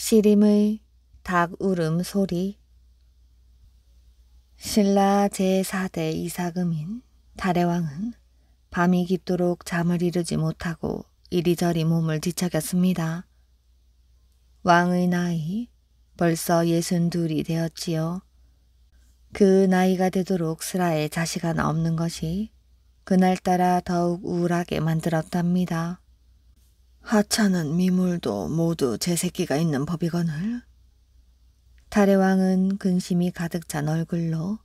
시림의 닭 울음 소리. 신라 제4대 이사금인 탈해왕은 밤이 깊도록 잠을 이루지 못하고 이리저리 몸을 뒤척였습니다. 왕의 나이 벌써 62이 되었지요. 그 나이가 되도록 슬하에 자식 하나 없는 것이 그날따라 더욱 우울하게 만들었답니다. 하찮은 미물도 모두 제 새끼가 있는 법이거늘. 탈해왕은 근심이 가득 찬 얼굴로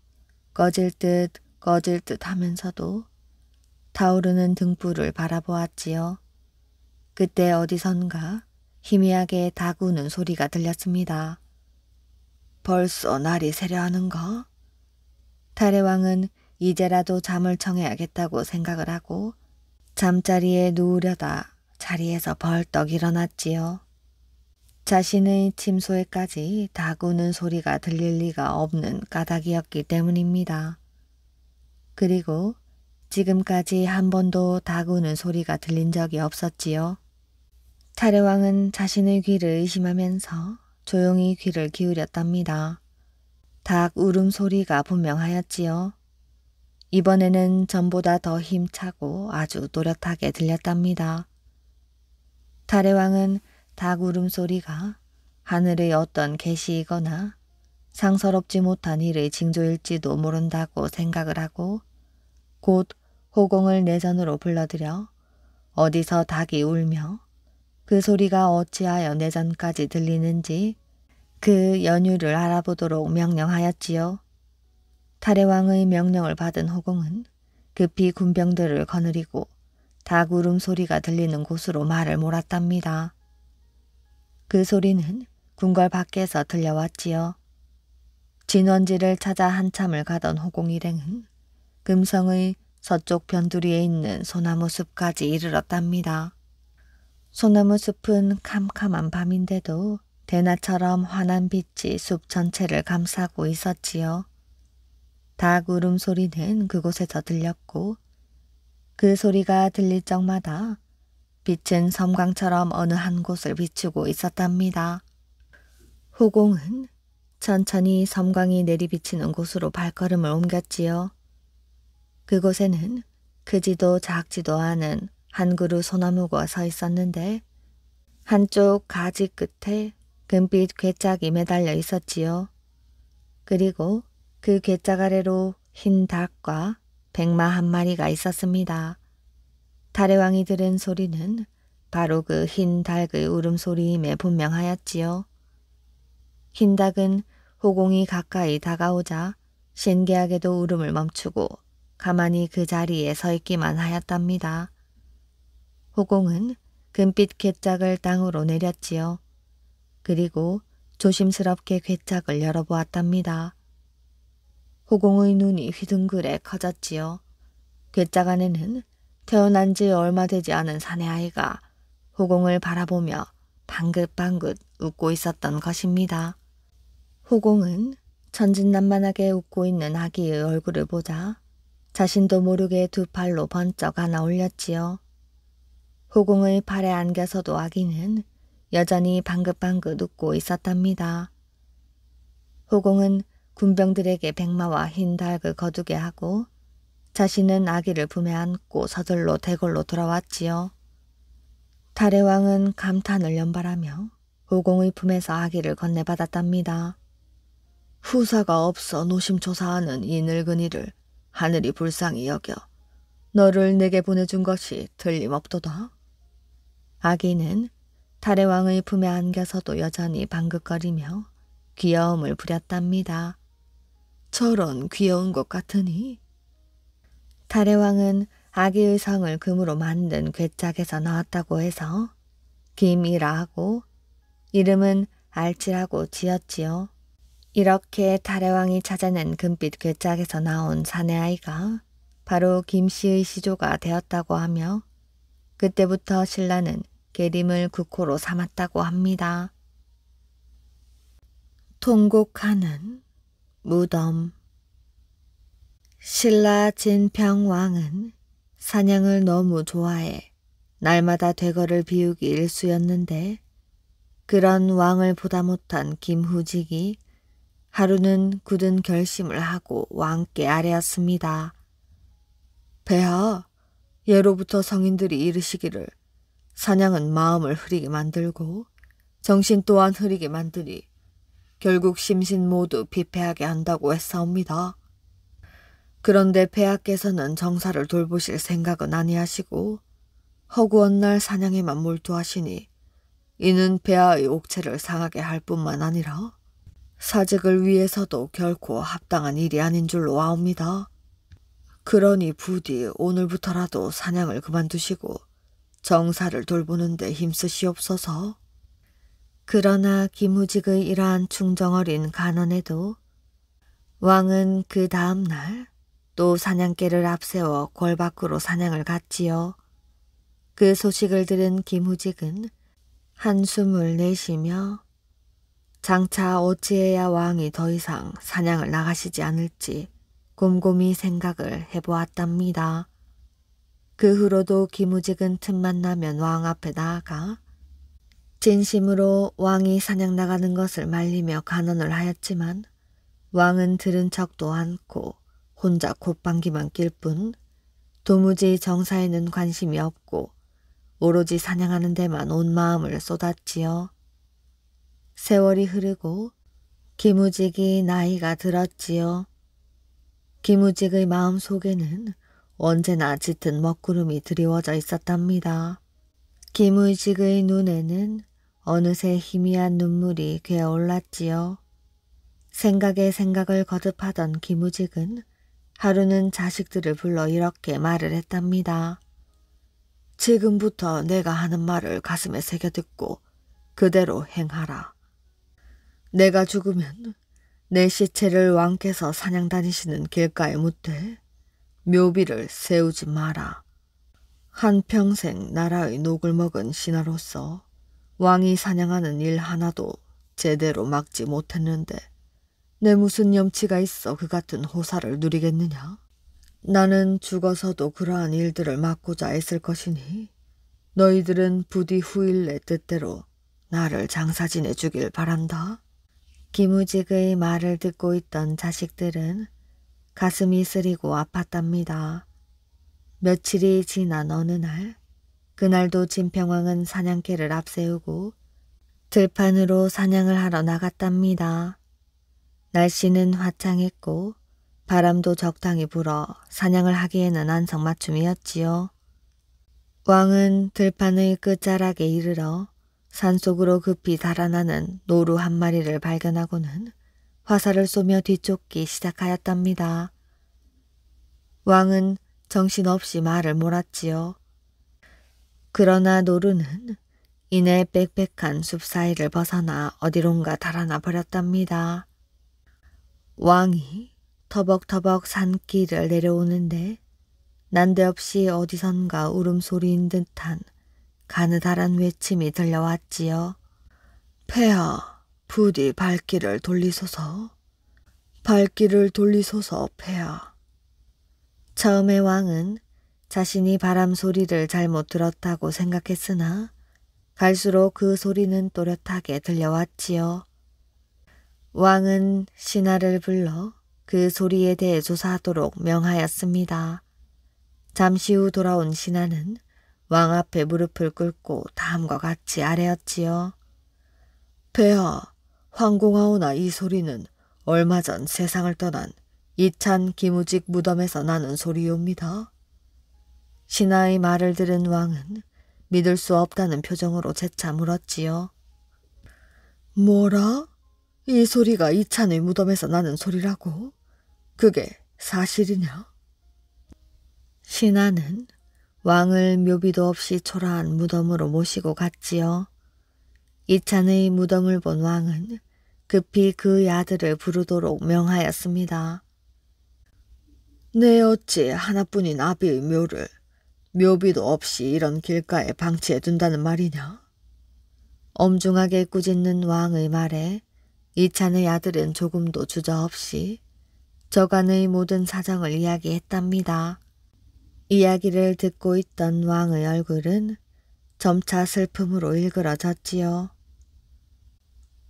꺼질 듯 하면서도 타오르는 등불을 바라보았지요. 그때 어디선가 희미하게 닭 우는 소리가 들렸습니다. 벌써 날이 새려하는가? 탈해왕은 이제라도 잠을 청해야겠다고 생각을 하고 잠자리에 누우려다 자리에서 벌떡 일어났지요. 자신의 침소에까지 닭 우는 소리가 들릴 리가 없는 까닭이었기 때문입니다. 그리고 지금까지 한 번도 닭 우는 소리가 들린 적이 없었지요. 탈해왕은 자신의 귀를 의심하면서 조용히 귀를 기울였답니다. 닭 울음소리가 분명하였지요. 이번에는 전보다 더 힘차고 아주 또렷하게 들렸답니다. 탈해왕은 닭 울음소리가 하늘의 어떤 계시이거나 상서롭지 못한 일의 징조일지도 모른다고 생각을 하고 곧 호공을 내전으로 불러들여 어디서 닭이 울며 그 소리가 어찌하여 내전까지 들리는지 그 연유를 알아보도록 명령하였지요. 탈해왕의 명령을 받은 호공은 급히 군병들을 거느리고 닭 울음소리가 들리는 곳으로 말을 몰았답니다. 그 소리는 궁궐 밖에서 들려왔지요. 진원지를 찾아 한참을 가던 호공 일행은 금성의 서쪽 변두리에 있는 소나무 숲까지 이르렀답니다. 소나무 숲은 캄캄한 밤인데도 대낮처럼 환한 빛이 숲 전체를 감싸고 있었지요. 닭 울음소리는 그곳에서 들렸고 그 소리가 들릴 적마다 빛은 섬광처럼 어느 한 곳을 비추고 있었답니다. 호공은 천천히 섬광이 내리비치는 곳으로 발걸음을 옮겼지요. 그곳에는 크지도 작지도 않은 한 그루 소나무가 서 있었는데 한쪽 가지 끝에 금빛 괴짝이 매달려 있었지요. 그리고 그 괴짝 아래로 흰 닭과 백마 한 마리가 있었습니다. 탈해왕이 들은 소리는 바로 그 흰 닭의 울음소리임에 분명하였지요. 흰 닭은 호공이 가까이 다가오자 신기하게도 울음을 멈추고 가만히 그 자리에 서 있기만 하였답니다. 호공은 금빛 괴짝을 땅으로 내렸지요. 그리고 조심스럽게 괴짝을 열어보았답니다. 호공의 눈이 휘둥그레 커졌지요. 괴짝 안에는 태어난 지 얼마 되지 않은 사내 아이가 호공을 바라보며 방긋방긋 웃고 있었던 것입니다. 호공은 천진난만하게 웃고 있는 아기의 얼굴을 보자 자신도 모르게 두 팔로 번쩍 하나 올렸지요. 호공의 팔에 안겨서도 아기는 여전히 방긋방긋 웃고 있었답니다. 호공은 군병들에게 백마와 흰 닭을 거두게 하고 자신은 아기를 품에 안고 서둘러 대궐로 돌아왔지요. 탈해왕은 감탄을 연발하며 호공의 품에서 아기를 건네받았답니다. 후사가 없어 노심초사하는 이 늙은이를 하늘이 불쌍히 여겨 너를 내게 보내준 것이 틀림없도다. 아기는 탈해왕의 품에 안겨서도 여전히 방긋거리며 귀여움을 부렸답니다. 저런 귀여운 것 같으니. 탈해왕은 아기의 성을 금으로 만든 괴짝에서 나왔다고 해서 김이라 하고 이름은 알지라고 지었지요. 이렇게 탈해왕이 찾아낸 금빛 괴짝에서 나온 사내아이가 바로 김씨의 시조가 되었다고 하며 그때부터 신라는 계림을 국호로 삼았다고 합니다. 통곡하는 무덤. 신라 진평왕은 사냥을 너무 좋아해 날마다 되거를 비우기 일쑤였는데 그런 왕을 보다 못한 김후직이 하루는 굳은 결심을 하고 왕께 아뢰었습니다. 폐하, 예로부터 성인들이 이르시기를 사냥은 마음을 흐리게 만들고 정신 또한 흐리게 만드니 결국 심신 모두 피폐하게 한다고 했사옵니다. 그런데 폐하께서는 정사를 돌보실 생각은 아니하시고 허구한 날 사냥에만 몰두하시니 이는 폐하의 옥체를 상하게 할 뿐만 아니라 사직을 위해서도 결코 합당한 일이 아닌 줄로 아옵니다. 그러니 부디 오늘부터라도 사냥을 그만두시고 정사를 돌보는 데 힘쓰시옵소서. 그러나 김후직의 이러한 충정어린 간언에도 왕은 그 다음 날 또 사냥개를 앞세워 궐 밖으로 사냥을 갔지요. 그 소식을 들은 김후직은 한숨을 내쉬며 장차 어찌해야 왕이 더 이상 사냥을 나가시지 않을지 곰곰이 생각을 해보았답니다. 그 후로도 김후직은 틈만 나면 왕 앞에 나아가 진심으로 왕이 사냥 나가는 것을 말리며 간언을 하였지만 왕은 들은 척도 않고 혼자 콧방귀만 낄 뿐 도무지 정사에는 관심이 없고 오로지 사냥하는 데만 온 마음을 쏟았지요. 세월이 흐르고 김후직이 나이가 들었지요. 김후직의 마음 속에는 언제나 짙은 먹구름이 드리워져 있었답니다. 김후직의 눈에는 어느새 희미한 눈물이 괴어올랐지요. 생각에 생각을 거듭하던 김후직은 하루는 자식들을 불러 이렇게 말을 했답니다. 지금부터 내가 하는 말을 가슴에 새겨듣고 그대로 행하라. 내가 죽으면 내 시체를 왕께서 사냥 다니시는 길가에 묻되 묘비를 세우지 마라. 한평생 나라의 녹을 먹은 신하로서 왕이 사냥하는 일 하나도 제대로 막지 못했는데 내 무슨 염치가 있어 그 같은 호사를 누리겠느냐? 나는 죽어서도 그러한 일들을 막고자 애쓸 것이니 너희들은 부디 후일 내 뜻대로 나를 장사지내 주길 바란다. 김후직의 말을 듣고 있던 자식들은 가슴이 쓰리고 아팠답니다. 며칠이 지난 어느 날, 그날도 진평왕은 사냥개를 앞세우고 들판으로 사냥을 하러 나갔답니다. 날씨는 화창했고 바람도 적당히 불어 사냥을 하기에는 안성맞춤이었지요. 왕은 들판의 끝자락에 이르러 산속으로 급히 달아나는 노루 한 마리를 발견하고는 화살을 쏘며 뒤쫓기 시작하였답니다. 왕은 정신없이 말을 몰았지요. 그러나 노루는 이내 빽빽한 숲 사이를 벗어나 어디론가 달아나 버렸답니다. 왕이 터벅터벅 산길을 내려오는데 난데없이 어디선가 울음소리인 듯한 가느다란 외침이 들려왔지요. 폐하, 부디 발길을 돌리소서. 발길을 돌리소서, 폐하. 처음에 왕은 자신이 바람 소리를 잘못 들었다고 생각했으나 갈수록 그 소리는 또렷하게 들려왔지요. 왕은 신하를 불러 그 소리에 대해 조사하도록 명하였습니다. 잠시 후 돌아온 신하는 왕 앞에 무릎을 꿇고 다음과 같이 아뢰었지요. 폐하, 황공하오나 이 소리는 얼마 전 세상을 떠난 이찬 김후직 무덤에서 나는 소리옵니다. 신하의 말을 들은 왕은 믿을 수 없다는 표정으로 재차 물었지요. 뭐라? 이 소리가 이찬의 무덤에서 나는 소리라고? 그게 사실이냐? 신하는 왕을 묘비도 없이 초라한 무덤으로 모시고 갔지요. 이찬의 무덤을 본 왕은 급히 그 야들을 부르도록 명하였습니다. 내 어찌 하나뿐인 아비의 묘를 묘비도 없이 이런 길가에 방치해 둔다는 말이냐? 엄중하게 꾸짖는 왕의 말에 이찬의 아들은 조금도 주저없이 저간의 모든 사정을 이야기했답니다. 이야기를 듣고 있던 왕의 얼굴은 점차 슬픔으로 일그러졌지요.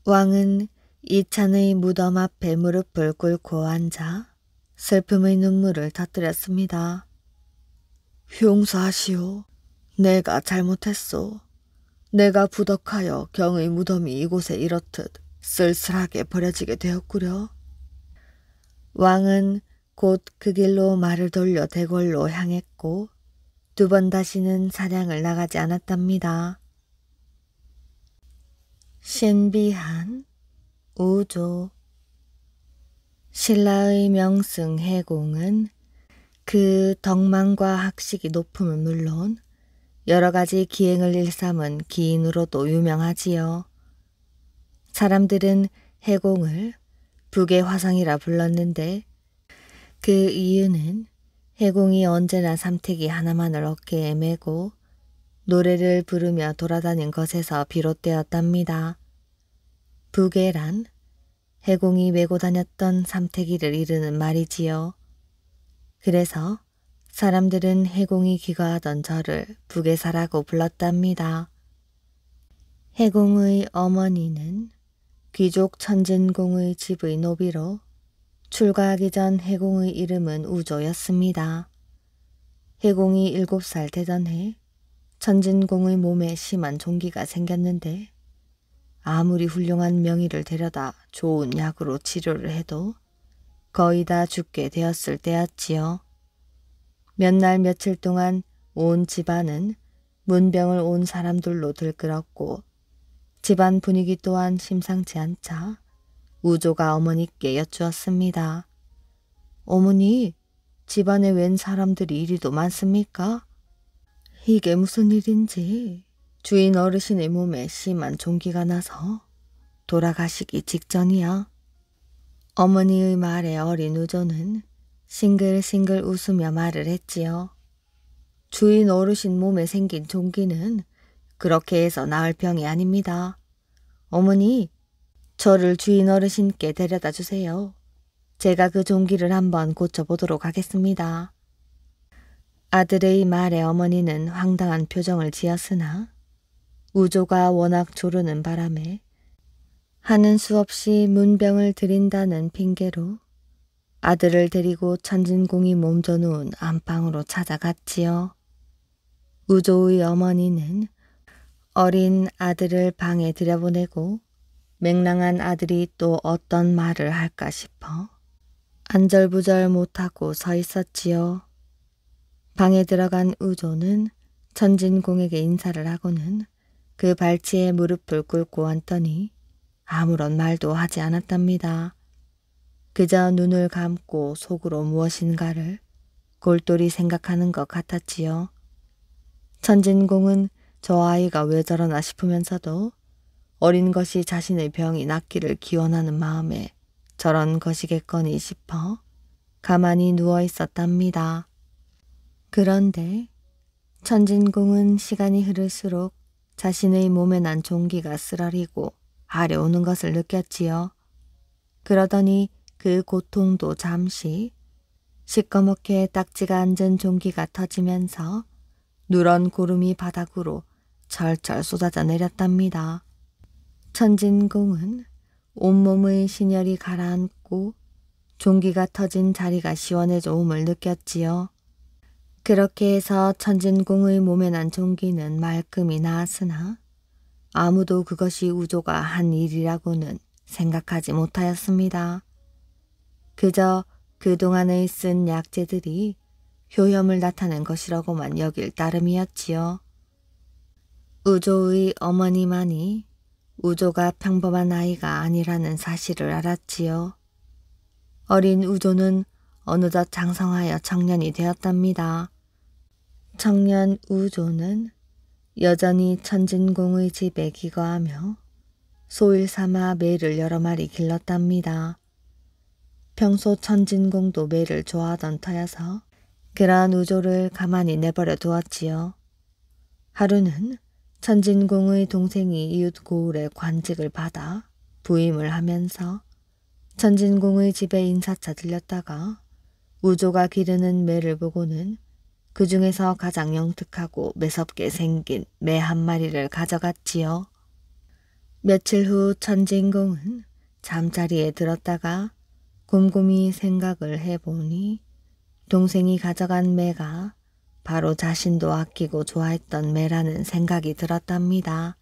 왕은 이찬의 무덤 앞에 무릎을 꿇고 앉아 슬픔의 눈물을 터뜨렸습니다. 용서하시오. 내가 잘못했소. 내가 부덕하여 경의 무덤이 이곳에 이렇듯 쓸쓸하게 버려지게 되었구려. 왕은 곧 그 길로 말을 돌려 대궐로 향했고 2번 다시는 사냥을 나가지 않았답니다. 신비한 우조. 신라의 명승 해공은 그 덕망과 학식이 높음은 물론 여러 가지 기행을 일삼은 기인으로도 유명하지요. 사람들은 해공을 북의 화상이라 불렀는데 그 이유는 해공이 언제나 삼택이 하나만을 어깨에 메고 노래를 부르며 돌아다닌 것에서 비롯되었답니다. 북해란 해공이 메고 다녔던 삼태기를 이르는 말이지요. 그래서 사람들은 해공이 귀가하던 절을 북해사라고 불렀답니다. 해공의 어머니는 귀족 천진공의 집의 노비로 출가하기 전 해공의 이름은 우조였습니다. 해공이 7살 되던 해 천진공의 몸에 심한 종기가 생겼는데 아무리 훌륭한 명의를 데려다 좋은 약으로 치료를 해도 거의 다 죽게 되었을 때였지요. 몇 날 며칠 동안 온 집안은 문병을 온 사람들로 들끓었고 집안 분위기 또한 심상치 않자 우조가 어머니께 여쭈었습니다. 어머니, 집안에 웬 사람들이 이리도 많습니까? 이게 무슨 일인지 주인 어르신의 몸에 심한 종기가 나서 돌아가시기 직전이야. 어머니의 말에 어린 우조는 싱글싱글 웃으며 말을 했지요. 주인 어르신 몸에 생긴 종기는 그렇게 해서 나을 병이 아닙니다. 어머니, 저를 주인 어르신께 데려다 주세요. 제가 그 종기를 한번 고쳐보도록 하겠습니다. 아들의 말에 어머니는 황당한 표정을 지었으나 우조가 워낙 조르는 바람에 하는 수 없이 문병을 드린다는 핑계로 아들을 데리고 천진공이 몸져 누운 안방으로 찾아갔지요. 우조의 어머니는 어린 아들을 방에 들여보내고 맹랑한 아들이 또 어떤 말을 할까 싶어 안절부절 못하고 서 있었지요. 방에 들어간 우조는 천진공에게 인사를 하고는 그 발치에 무릎을 꿇고 앉더니 아무런 말도 하지 않았답니다. 그저 눈을 감고 속으로 무엇인가를 골똘히 생각하는 것 같았지요. 천진공은 저 아이가 왜 저러나 싶으면서도 어린 것이 자신의 병이 낫기를 기원하는 마음에 저런 것이겠거니 싶어 가만히 누워 있었답니다. 그런데 천진공은 시간이 흐를수록 자신의 몸에 난 종기가 쓰러리고 아려오는 것을 느꼈지요. 그러더니 그 고통도 잠시 시꺼멓게 딱지가 앉은 종기가 터지면서 누런 고름이 바닥으로 철철 쏟아져 내렸답니다. 천진공은 온몸의 신혈이 가라앉고 종기가 터진 자리가 시원해져 옴을 느꼈지요. 그렇게 해서 천진공의 몸에 난 종기는 말끔히 나았으나 아무도 그것이 우조가 한 일이라고는 생각하지 못하였습니다. 그저 그동안에 쓴 약재들이 효염을 나타낸 것이라고만 여길 따름이었지요. 우조의 어머니만이 우조가 평범한 아이가 아니라는 사실을 알았지요. 어린 우조는 어느덧 장성하여 청년이 되었답니다. 청년 우조는 여전히 천진공의 집에 기거하며 소일 삼아 매를 여러 마리 길렀답니다. 평소 천진공도 매를 좋아하던 터여서 그러한 우조를 가만히 내버려 두었지요. 하루는 천진공의 동생이 이웃 고을에 관직을 받아 부임을 하면서 천진공의 집에 인사차 들렸다가 우조가 기르는 매를 보고는 그 중에서 가장 영특하고 매섭게 생긴 매 한 마리를 가져갔지요. 며칠 후 천진공은 잠자리에 들었다가 곰곰이 생각을 해보니 동생이 가져간 매가 바로 자신도 아끼고 좋아했던 매라는 생각이 들었답니다.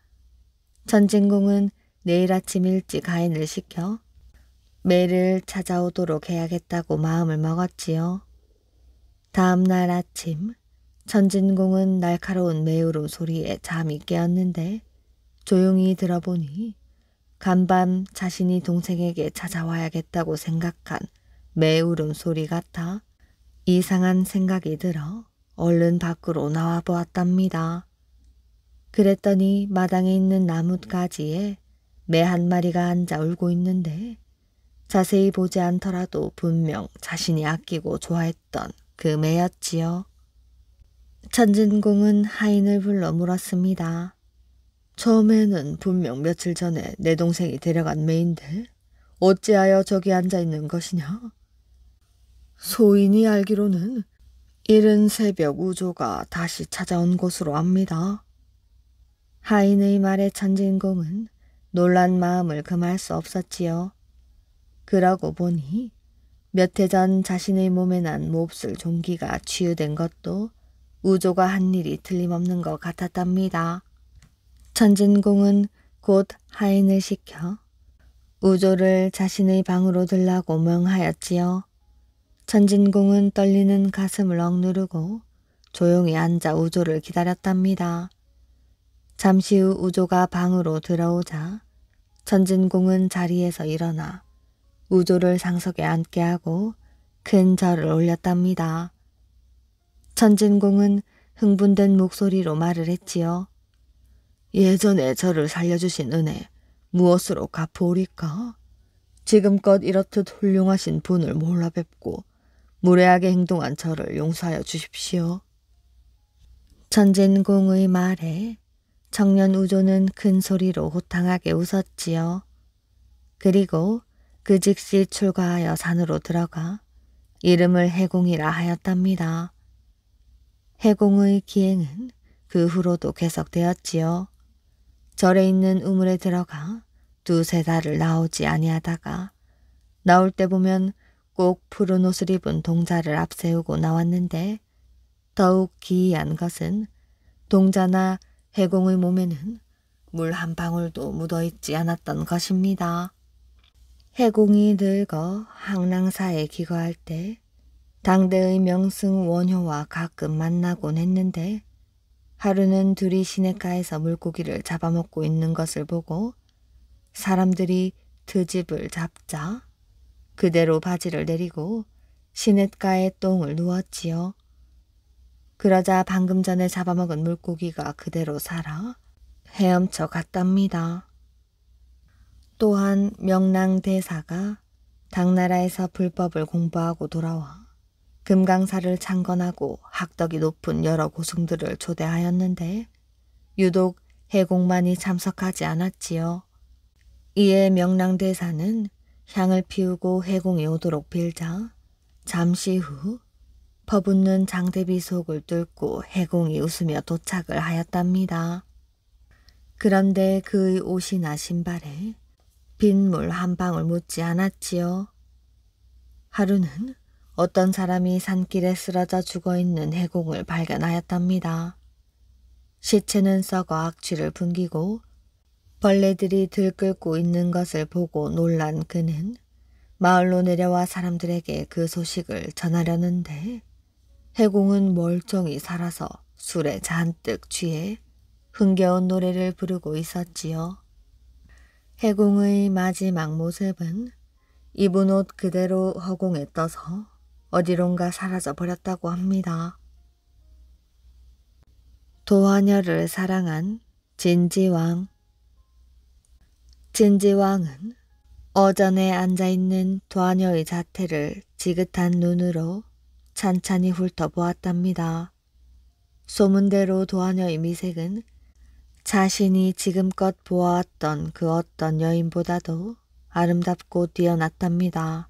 천진공은 내일 아침 일찍 하인을 시켜 매를 찾아오도록 해야겠다고 마음을 먹었지요. 다음 날 아침 천진공은 날카로운 매 울음소리에 잠이 깨었는데 조용히 들어보니 간밤 자신이 동생에게 찾아와야겠다고 생각한 매 울음소리 같아 이상한 생각이 들어 얼른 밖으로 나와 보았답니다. 그랬더니 마당에 있는 나뭇가지에 매 한 마리가 앉아 울고 있는데 자세히 보지 않더라도 분명 자신이 아끼고 좋아했던 그 매였지요. 천진공은 하인을 불러 물었습니다. 저 매는 분명 며칠 전에 내 동생이 데려간 매인데 어찌하여 저기 앉아있는 것이냐? 소인이 알기로는 이른 새벽 우조가 다시 찾아온 것으로 압니다. 하인의 말에 천진공은 놀란 마음을 금할 수 없었지요. 그러고 보니 몇 해 전 자신의 몸에 난 몹쓸 종기가 치유된 것도 우조가 한 일이 틀림없는 것 같았답니다. 천진공은 곧 하인을 시켜 우조를 자신의 방으로 들라고 명하였지요. 천진공은 떨리는 가슴을 억누르고 조용히 앉아 우조를 기다렸답니다. 잠시 후 우조가 방으로 들어오자 천진공은 자리에서 일어나 우조를 상석에 앉게 하고 큰 절을 올렸답니다. 천진공은 흥분된 목소리로 말을 했지요. 예전에 저를 살려주신 은혜 무엇으로 갚으오리까? 지금껏 이렇듯 훌륭하신 분을 몰라 뵙고 무례하게 행동한 저를 용서하여 주십시오. 천진공의 말에 청년 우조는 큰 소리로 호탕하게 웃었지요. 그리고 그 즉시 출가하여 산으로 들어가 이름을 해공이라 하였답니다. 해공의 기행은 그 후로도 계속되었지요. 절에 있는 우물에 들어가 두세 달을 나오지 아니하다가 나올 때 보면 꼭 푸른 옷을 입은 동자를 앞세우고 나왔는데 더욱 기이한 것은 동자나 해공의 몸에는 물 한 방울도 묻어있지 않았던 것입니다. 해공이 늙어 항랑사에 기거할 때 당대의 명승 원효와 가끔 만나곤 했는데 하루는 둘이 시냇가에서 물고기를 잡아먹고 있는 것을 보고 사람들이 트집을 잡자 그대로 바지를 내리고 시냇가에 똥을 누웠지요. 그러자 방금 전에 잡아먹은 물고기가 그대로 살아 헤엄쳐 갔답니다. 또한 명랑대사가 당나라에서 불법을 공부하고 돌아와 금강사를 창건하고 학덕이 높은 여러 고승들을 초대하였는데 유독 해공만이 참석하지 않았지요. 이에 명랑대사는 향을 피우고 해공이 오도록 빌자 잠시 후 퍼붓는 장대비 속을 뚫고 해공이 웃으며 도착을 하였답니다. 그런데 그의 옷이나 신발에 빗물 한 방울 묻지 않았지요. 하루는 어떤 사람이 산길에 쓰러져 죽어있는 해공을 발견하였답니다. 시체는 썩어 악취를 풍기고 벌레들이 들끓고 있는 것을 보고 놀란 그는 마을로 내려와 사람들에게 그 소식을 전하려는데 해공은 멀쩡히 살아서 술에 잔뜩 취해 흥겨운 노래를 부르고 있었지요. 해공의 마지막 모습은 입은 옷 그대로 허공에 떠서 어디론가 사라져 버렸다고 합니다. 도화녀를 사랑한 진지왕. 진지왕은 어전에 앉아있는 도화녀의 자태를 지긋한 눈으로 찬찬히 훑어보았답니다. 소문대로 도화녀의 미색은 자신이 지금껏 보아왔던 그 어떤 여인보다도 아름답고 뛰어났답니다.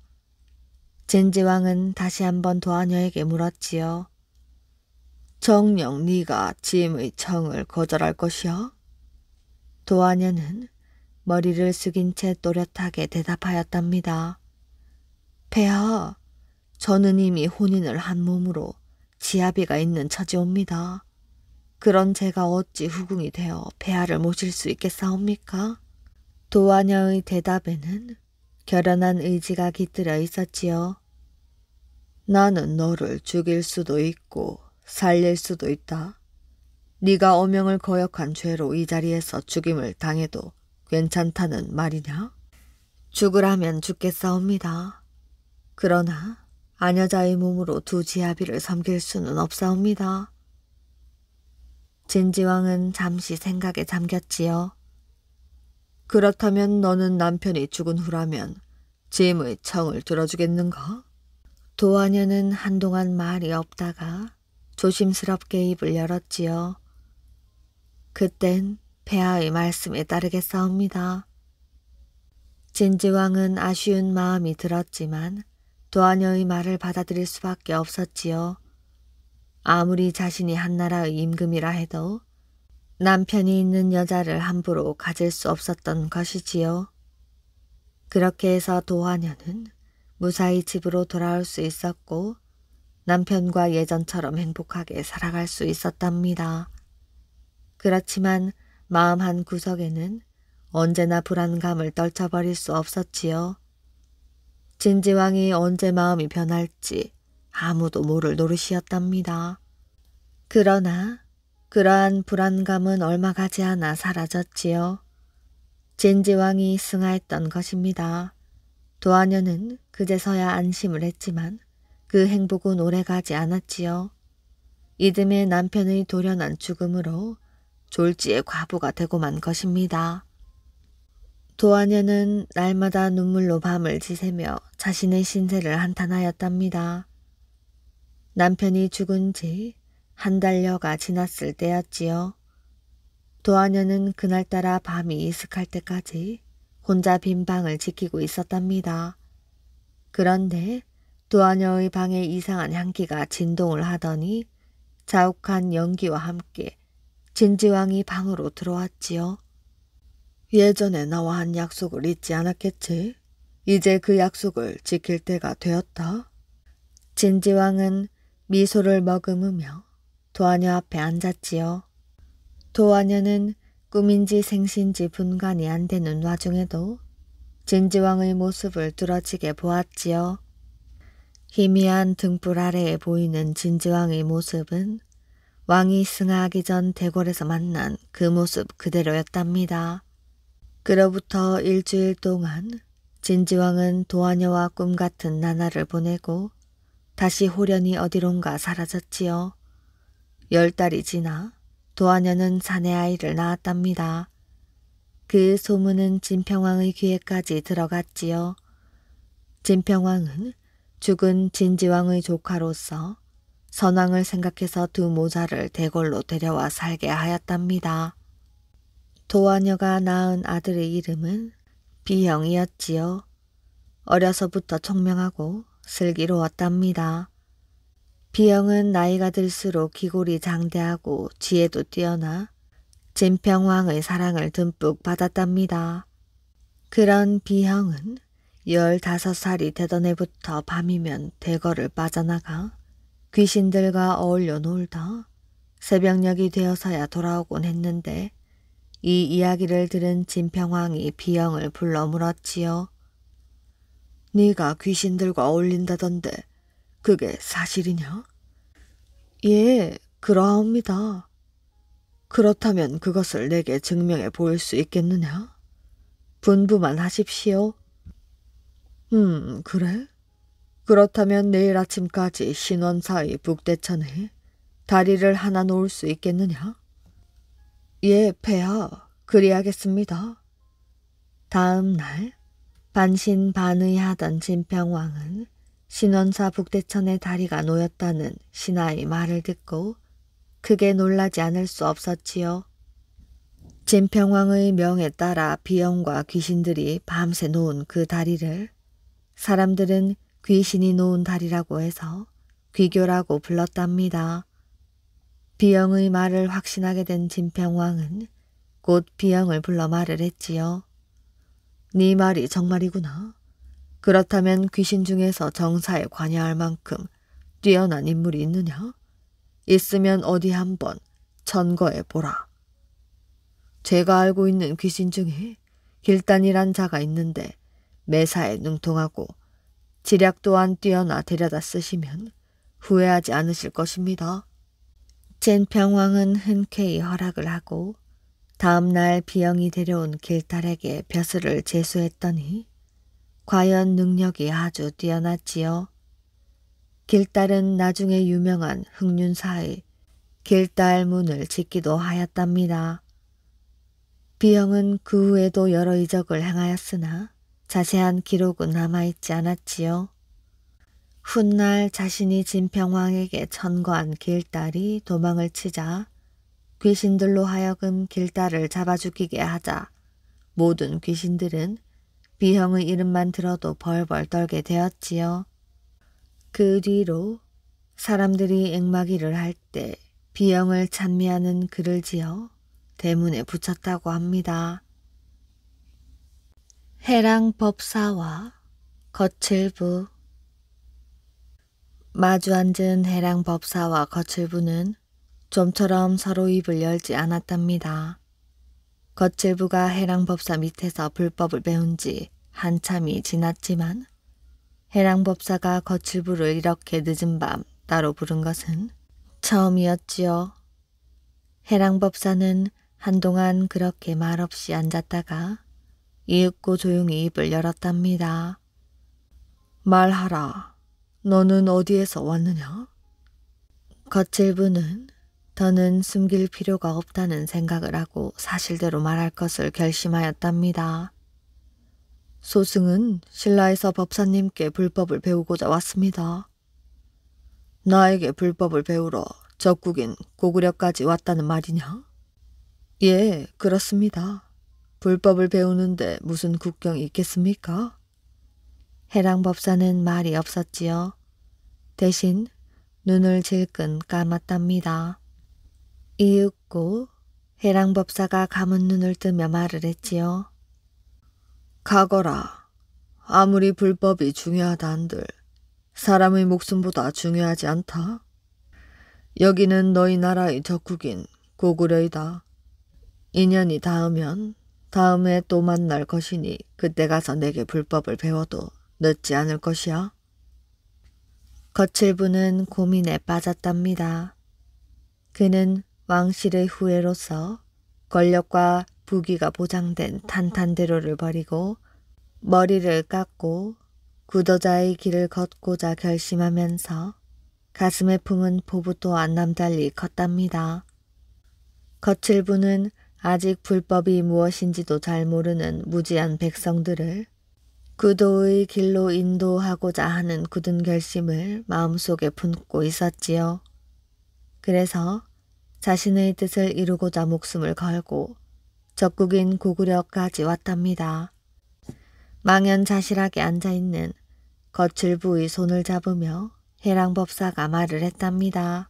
진지왕은 다시 한번 도화녀에게 물었지요. 정녕 네가 지임의 청을 거절할 것이야? 도화녀는 머리를 숙인 채 또렷하게 대답하였답니다. 폐하, 저는 이미 혼인을 한 몸으로 지아비가 있는 처지옵니다. 그런 제가 어찌 후궁이 되어 폐하를 모실 수 있겠사옵니까? 도화녀의 대답에는 결연한 의지가 깃들여 있었지요. 나는 너를 죽일 수도 있고 살릴 수도 있다. 네가 어명을 거역한 죄로 이 자리에서 죽임을 당해도 괜찮다는 말이냐? 죽으라면 죽겠사옵니다. 그러나 아녀자의 몸으로 두 지아비를 섬길 수는 없사옵니다. 진지왕은 잠시 생각에 잠겼지요. 그렇다면 너는 남편이 죽은 후라면 짐의 청을 들어주겠는가? 도화녀는 한동안 말이 없다가 조심스럽게 입을 열었지요. 그땐 폐하의 말씀에 따르겠사옵니다. 진지왕은 아쉬운 마음이 들었지만 도화녀의 말을 받아들일 수밖에 없었지요. 아무리 자신이 한나라의 임금이라 해도 남편이 있는 여자를 함부로 가질 수 없었던 것이지요. 그렇게 해서 도화녀는 무사히 집으로 돌아올 수 있었고 남편과 예전처럼 행복하게 살아갈 수 있었답니다. 그렇지만 마음 한 구석에는 언제나 불안감을 떨쳐버릴 수 없었지요. 진지왕이 언제 마음이 변할지 아무도 모를 노릇이었답니다. 그러나 그러한 불안감은 얼마 가지 않아 사라졌지요. 진지왕이 승하했던 것입니다. 도화녀는 그제서야 안심을 했지만 그 행복은 오래가지 않았지요. 이듬해 남편의 돌연한 죽음으로 졸지의 과부가 되고만 것입니다. 도화녀는 날마다 눈물로 밤을 지새며 자신의 신세를 한탄하였답니다. 남편이 죽은 지 한 달여가 지났을 때였지요. 도화녀는 그날따라 밤이 이슥할 때까지 혼자 빈 방을 지키고 있었답니다. 그런데 도화녀의 방에 이상한 향기가 진동을 하더니 자욱한 연기와 함께 진지왕이 방으로 들어왔지요. 예전에 나와 한 약속을 잊지 않았겠지? 이제 그 약속을 지킬 때가 되었다. 진지왕은 미소를 머금으며 도화녀 앞에 앉았지요. 도화녀는 꿈인지 생신지 분간이 안 되는 와중에도 진지왕의 모습을 뚫어지게 보았지요. 희미한 등불 아래에 보이는 진지왕의 모습은 왕이 승하하기 전 대궐에서 만난 그 모습 그대로였답니다. 그로부터 일주일 동안 진지왕은 도화녀와 꿈같은 나날을 보내고 다시 호련히 어디론가 사라졌지요. 10달이 지나 도화녀는 사내 아이를 낳았답니다. 그 소문은 진평왕의 귀에까지 들어갔지요. 진평왕은 죽은 진지왕의 조카로서 선왕을 생각해서 두 모자를 대궐로 데려와 살게 하였답니다. 도화녀가 낳은 아들의 이름은 비형이었지요. 어려서부터 총명하고 슬기로웠답니다. 비형은 나이가 들수록 기골이 장대하고 지혜도 뛰어나 진평왕의 사랑을 듬뿍 받았답니다. 그런 비형은 15살이 되던 해부터 밤이면 대궐을 빠져나가 귀신들과 어울려 놀다 새벽녘이 되어서야 돌아오곤 했는데 이 이야기를 들은 진평왕이 비형을 불러 물었지요. 네가 귀신들과 어울린다던데 그게 사실이냐? 예, 그러하옵니다. 그렇다면 그것을 내게 증명해 보일 수 있겠느냐? 분부만 하십시오. 그래? 그렇다면 내일 아침까지 신원사의 북대천에 다리를 하나 놓을 수 있겠느냐? 예, 폐하, 그리하겠습니다. 다음 날 반신반의하던 진평왕은 신원사 북대천에 다리가 놓였다는 신하의 말을 듣고 크게 놀라지 않을 수 없었지요. 진평왕의 명에 따라 비형과 귀신들이 밤새 놓은 그 다리를 사람들은 귀신이 놓은 다리라고 해서 귀교라고 불렀답니다. 비형의 말을 확신하게 된 진평왕은 곧 비형을 불러 말을 했지요. 네 말이 정말이구나. 그렇다면 귀신 중에서 정사에 관여할 만큼 뛰어난 인물이 있느냐? 있으면 어디 한번 천거해 보라. 제가 알고 있는 귀신 중에 길단이란 자가 있는데 매사에 능통하고 지략 또한 뛰어나 데려다 쓰시면 후회하지 않으실 것입니다. 진평왕은 흔쾌히 허락을 하고 다음 날 비영이 데려온 길달에게 벼슬을 제수했더니 과연 능력이 아주 뛰어났지요. 길달은 나중에 유명한 흑륜사의 길달문을 짓기도 하였답니다. 비영은 그 후에도 여러 이적을 행하였으나 자세한 기록은 남아있지 않았지요. 훗날 자신이 진평왕에게 천거한 길달이 도망을 치자 귀신들로 하여금 길달을 잡아 죽이게 하자 모든 귀신들은 비형의 이름만 들어도 벌벌 떨게 되었지요. 그 뒤로 사람들이 앵마기를 할 때 비형을 찬미하는 글을 지어 대문에 붙였다고 합니다. 해랑법사와 거칠부. 마주 앉은 해랑법사와 거칠부는 좀처럼 서로 입을 열지 않았답니다. 거칠부가 해랑법사 밑에서 불법을 배운 지 한참이 지났지만 해랑법사가 거칠부를 이렇게 늦은 밤 따로 부른 것은 처음이었지요. 해랑법사는 한동안 그렇게 말없이 앉았다가 이윽고 조용히 입을 열었답니다. 말하라. 너는 어디에서 왔느냐? 거칠부는 더는 숨길 필요가 없다는 생각을 하고 사실대로 말할 것을 결심하였답니다. 소승은 신라에서 법사님께 불법을 배우고자 왔습니다. 나에게 불법을 배우러 적국인 고구려까지 왔다는 말이냐? 예, 그렇습니다. 불법을 배우는데 무슨 국경이 있겠습니까? 해랑법사는 말이 없었지요. 대신 눈을 질끈 감았답니다. 이윽고 해랑법사가 감은 눈을 뜨며 말을 했지요. 가거라. 아무리 불법이 중요하다 한들 사람의 목숨보다 중요하지 않다. 여기는 너희 나라의 적국인 고구려이다. 인연이 닿으면 다음에 또 만날 것이니 그때 가서 내게 불법을 배워도 늦지 않을 것이야. 거칠부는 고민에 빠졌답니다. 그는 왕실의 후예로서 권력과 부귀가 보장된 탄탄대로를 버리고 머리를 깎고 구도자의 길을 걷고자 결심하면서 가슴에 품은 포부 또한 남달리 컸답니다. 거칠부는 아직 불법이 무엇인지도 잘 모르는 무지한 백성들을 구도의 길로 인도하고자 하는 굳은 결심을 마음속에 품고 있었지요. 그래서 자신의 뜻을 이루고자 목숨을 걸고 적국인 고구려까지 왔답니다. 망연자실하게 앉아있는 거칠부의 손을 잡으며 해랑법사가 말을 했답니다.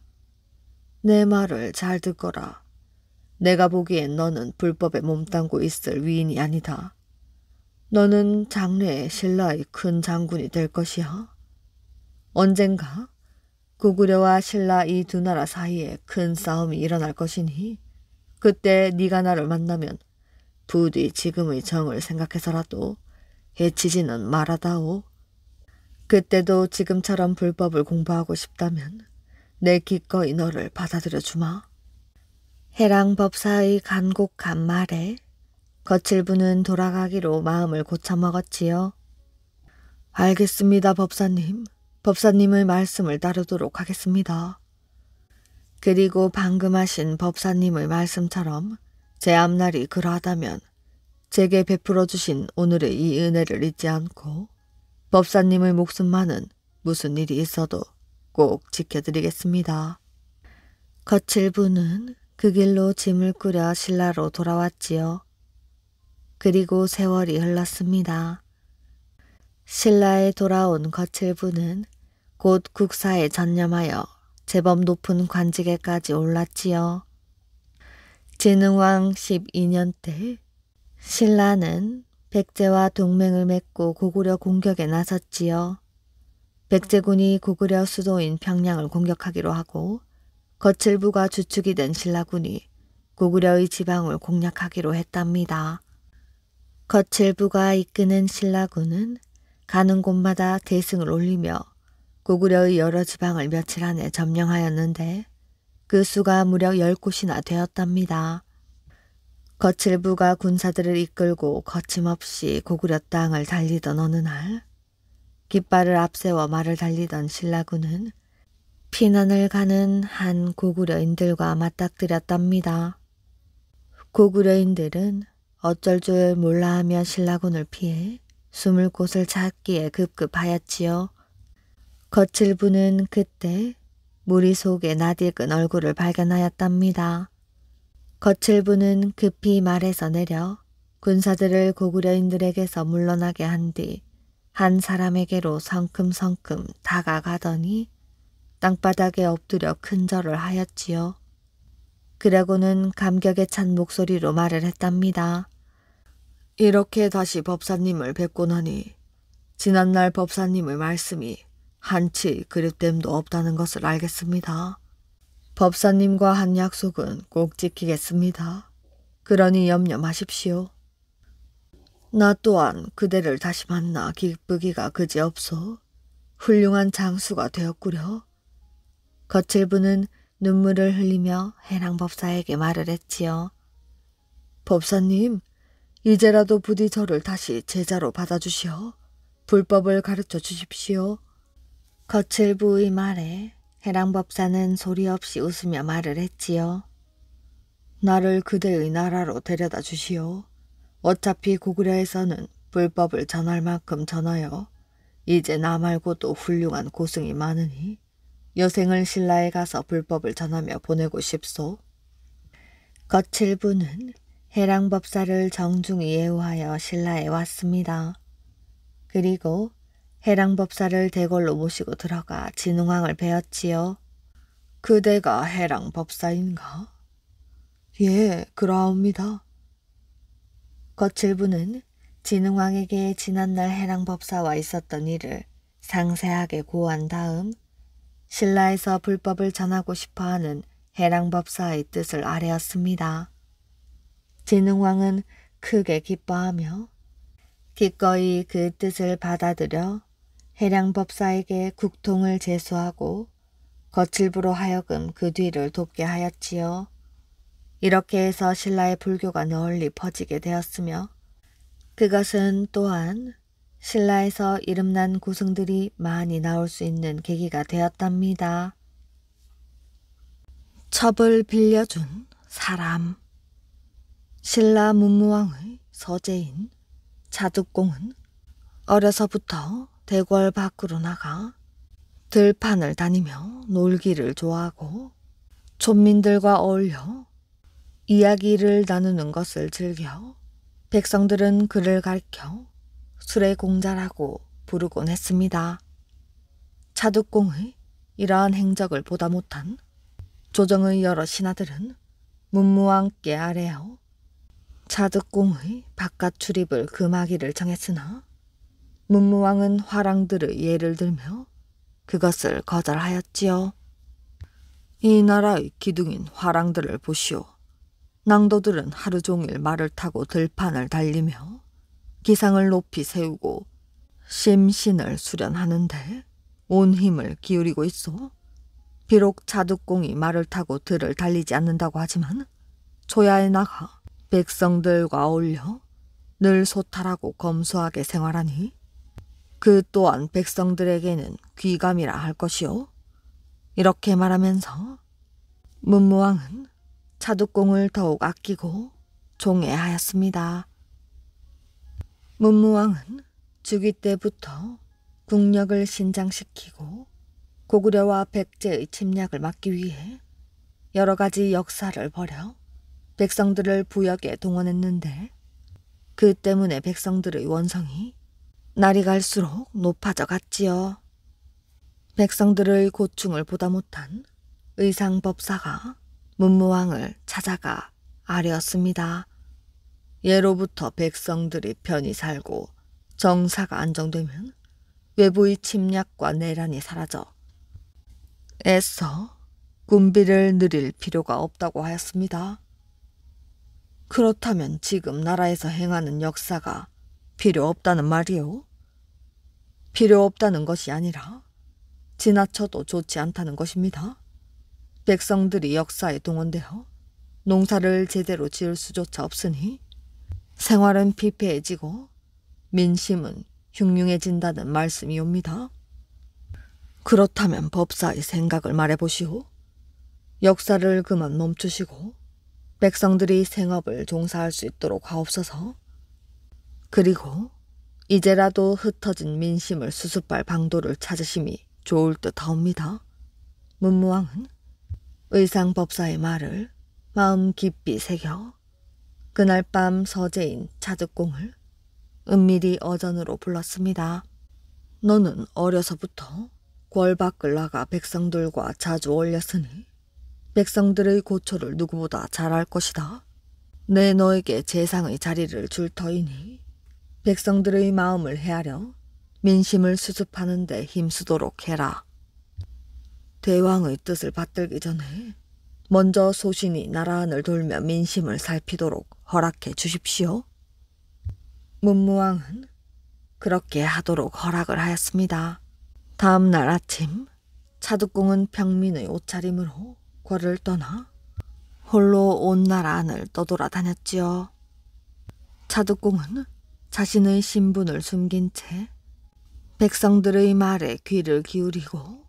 내 말을 잘 듣거라. 내가 보기엔 너는 불법에 몸담고 있을 위인이 아니다. 너는 장래에 신라의 큰 장군이 될 것이야. 언젠가 고구려와 신라 이 두 나라 사이에 큰 싸움이 일어날 것이니 그때 네가 나를 만나면 부디 지금의 정을 생각해서라도 해치지는 말아다오. 그때도 지금처럼 불법을 공부하고 싶다면 내 기꺼이 너를 받아들여 주마. 해랑법사의 간곡한 말에 거칠부는 돌아가기로 마음을 고쳐먹었지요. 알겠습니다, 법사님. 법사님의 말씀을 따르도록 하겠습니다. 그리고 방금 하신 법사님의 말씀처럼 제 앞날이 그러하다면 제게 베풀어 주신 오늘의 이 은혜를 잊지 않고 법사님의 목숨만은 무슨 일이 있어도 꼭 지켜드리겠습니다. 거칠부는 그 길로 짐을 꾸려 신라로 돌아왔지요. 그리고 세월이 흘렀습니다. 신라에 돌아온 거칠부는 곧 국사에 전념하여 제법 높은 관직에까지 올랐지요. 진흥왕 12년 때 신라는 백제와 동맹을 맺고 고구려 공격에 나섰지요. 백제군이 고구려 수도인 평양을 공격하기로 하고 거칠부가 주축이 된 신라군이 고구려의 지방을 공략하기로 했답니다. 거칠부가 이끄는 신라군은 가는 곳마다 대승을 올리며 고구려의 여러 지방을 며칠 안에 점령하였는데 그 수가 무려 10곳이나 되었답니다. 거칠부가 군사들을 이끌고 거침없이 고구려 땅을 달리던 어느 날 깃발을 앞세워 말을 달리던 신라군은 피난을 가는 한 고구려인들과 맞닥뜨렸답니다. 고구려인들은 어쩔 줄 몰라하며 신라군을 피해 숨을 곳을 찾기에 급급하였지요. 거칠부는 그때 무리 속에 낯익은 얼굴을 발견하였답니다. 거칠부는 급히 말에서 내려 군사들을 고구려인들에게서 물러나게 한 뒤 한 사람에게로 성큼성큼 다가가더니 땅바닥에 엎드려 큰 절을 하였지요. 그러고는 감격에 찬 목소리로 말을 했답니다. 이렇게 다시 법사님을 뵙고 나니 지난날 법사님의 말씀이 한치 그릇됨도 없다는 것을 알겠습니다. 법사님과 한 약속은 꼭 지키겠습니다. 그러니 염려 마십시오. 나 또한 그대를 다시 만나 기쁘기가 그지없소. 훌륭한 장수가 되었구려. 거칠부는 눈물을 흘리며 해랑법사에게 말을 했지요. 법사님, 이제라도 부디 저를 다시 제자로 받아주시어 불법을 가르쳐 주십시오. 거칠부의 말에 해랑법사는 소리 없이 웃으며 말을 했지요. 나를 그대의 나라로 데려다 주시오. 어차피 고구려에서는 불법을 전할 만큼 전하여 이제 나 말고도 훌륭한 고승이 많으니 여생을 신라에 가서 불법을 전하며 보내고 싶소. 거칠부는 해랑법사를 정중히 예우하여 신라에 왔습니다. 그리고 해랑법사를 대궐로 모시고 들어가 진흥왕을 배웠지요. 그대가 해랑법사인가? 예, 그러옵니다. 거칠부는 진흥왕에게 지난날 해랑법사와 있었던 일을 상세하게 고한 다음 신라에서 불법을 전하고 싶어하는 해랑법사의 뜻을 아뢰었습니다. 진흥왕은 크게 기뻐하며 기꺼이 그 뜻을 받아들여 해랑법사에게 국통을 제수하고 거칠부로 하여금 그 뒤를 돕게 하였지요. 이렇게 해서 신라의 불교가 널리 퍼지게 되었으며 그것은 또한 신라에서 이름난 고승들이 많이 나올 수 있는 계기가 되었답니다. 첩을 빌려준 사람. 신라 문무왕의 서재인 자득공은 어려서부터 대궐 밖으로 나가 들판을 다니며 놀기를 좋아하고 촌민들과 어울려 이야기를 나누는 것을 즐겨 백성들은 그를 가리켜 술의 공자라고 부르곤 했습니다. 차득공의 이러한 행적을 보다 못한 조정의 여러 신하들은 문무왕께 아뢰어 차득공의 바깥 출입을 금하기를 정했으나 문무왕은 화랑들의 예를 들며 그것을 거절하였지요. 이 나라의 기둥인 화랑들을 보시오. 낭도들은 하루 종일 말을 타고 들판을 달리며 기상을 높이 세우고 심신을 수련하는데 온 힘을 기울이고 있어. 비록 자득공이 말을 타고 들을 달리지 않는다고 하지만 초야에 나가 백성들과 어울려 늘 소탈하고 검소하게 생활하니 그 또한 백성들에게는 귀감이라 할 것이요. 이렇게 말하면서 문무왕은 차득공을 더욱 아끼고 종애하였습니다. 문무왕은 즉위 때부터 국력을 신장시키고 고구려와 백제의 침략을 막기 위해 여러 가지 역사를 벌여 백성들을 부역에 동원했는데 그 때문에 백성들의 원성이 날이 갈수록 높아져 갔지요. 백성들의 고충을 보다 못한 의상법사가 문무왕을 찾아가 아뢰었습니다. 예로부터 백성들이 편히 살고 정사가 안정되면 외부의 침략과 내란이 사라져 애써 군비를 늘릴 필요가 없다고 하였습니다. 그렇다면 지금 나라에서 행하는 역사가 필요 없다는 말이요? 필요 없다는 것이 아니라 지나쳐도 좋지 않다는 것입니다. 백성들이 역사에 동원되어 농사를 제대로 지을 수조차 없으니 생활은 피폐해지고 민심은 흉흉해진다는 말씀이옵니다. 그렇다면 법사의 생각을 말해보시오. 역사를 그만 멈추시고 백성들이 생업을 종사할 수 있도록 하옵소서. 그리고 이제라도 흩어진 민심을 수습할 방도를 찾으심이 좋을 듯하옵니다. 문무왕은 의상법사의 말을 마음 깊이 새겨 그날 밤 서재인 차득공을 은밀히 어전으로 불렀습니다. 너는 어려서부터 궐 밖을 나가 백성들과 자주 어울렸으니 백성들의 고초를 누구보다 잘 알 것이다. 내 너에게 재상의 자리를 줄 터이니 백성들의 마음을 헤아려 민심을 수습하는 데 힘쓰도록 해라. 대왕의 뜻을 받들기 전에 먼저 소신이 나라 안을 돌며 민심을 살피도록 허락해 주십시오. 문무왕은 그렇게 하도록 허락을 하였습니다. 다음 날 아침 차득공은 평민의 옷차림으로 궐을 떠나 홀로 온 나라 안을 떠돌아다녔지요. 차득공은 자신의 신분을 숨긴 채 백성들의 말에 귀를 기울이고